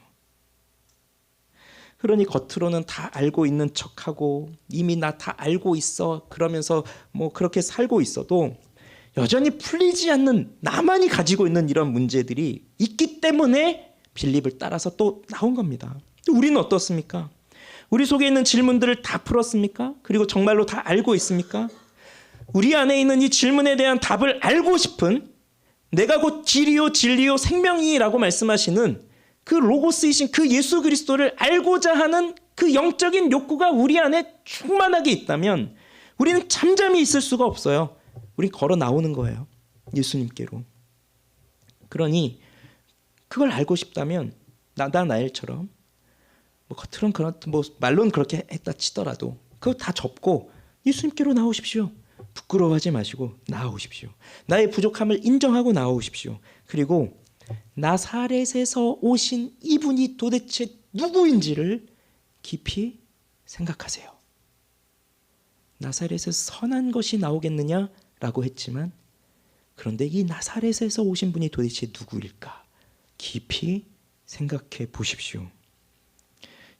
그러니 겉으로는 다 알고 있는 척하고 이미 나 다 알고 있어 그러면서 뭐 그렇게 살고 있어도 여전히 풀리지 않는 나만이 가지고 있는 이런 문제들이 있기 때문에 빌립을 따라서 또 나온 겁니다. 우리는 어떻습니까? 우리 속에 있는 질문들을 다 풀었습니까? 그리고 정말로 다 알고 있습니까? 우리 안에 있는 이 질문에 대한 답을 알고 싶은 내가 곧 길이요 진리요 생명이라고 말씀하시는 그 로고스이신 그 예수 그리스도를 알고자 하는 그 영적인 욕구가 우리 안에 충만하게 있다면 우리는 잠잠히 있을 수가 없어요. 우린 걸어 나오는 거예요. 예수님께로. 그러니 그걸 알고 싶다면 나다나엘처럼 뭐 겉으로는 그런 뭐 말로는 그렇게 했다 치더라도 그거 다 접고 예수님께로 나오십시오. 부끄러워하지 마시고 나오십시오. 나의 부족함을 인정하고 나오십시오. 그리고 나사렛에서 오신 이분이 도대체 누구인지를 깊이 생각하세요. 나사렛에서 선한 것이 나오겠느냐라고 했지만 그런데 이 나사렛에서 오신 분이 도대체 누구일까? 깊이 생각해 보십시오.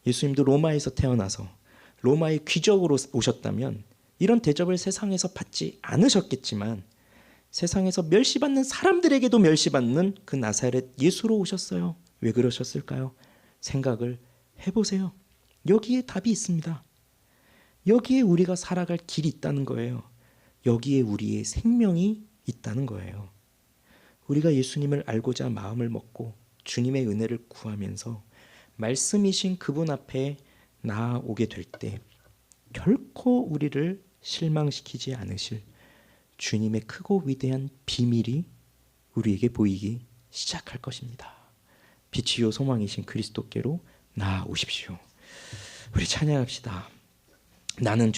예수님도 로마에서 태어나서 로마의 귀족으로 오셨다면 이런 대접을 세상에서 받지 않으셨겠지만 세상에서 멸시받는 사람들에게도 멸시받는 그 나사렛 예수로 오셨어요. 왜 그러셨을까요? 생각을 해보세요. 여기에 답이 있습니다. 여기에 우리가 살아갈 길이 있다는 거예요. 여기에 우리의 생명이 있다는 거예요. 우리가 예수님을 알고자 마음을 먹고 주님의 은혜를 구하면서 말씀이신 그분 앞에 나아오게 될 때 결코 우리를 실망시키지 않으실 주님의 크고 위대한 비밀이 우리에게 보이기 시작할 것입니다. 빛이요 소망이신 그리스도께로 나아오십시오. 우리 찬양합시다. 나는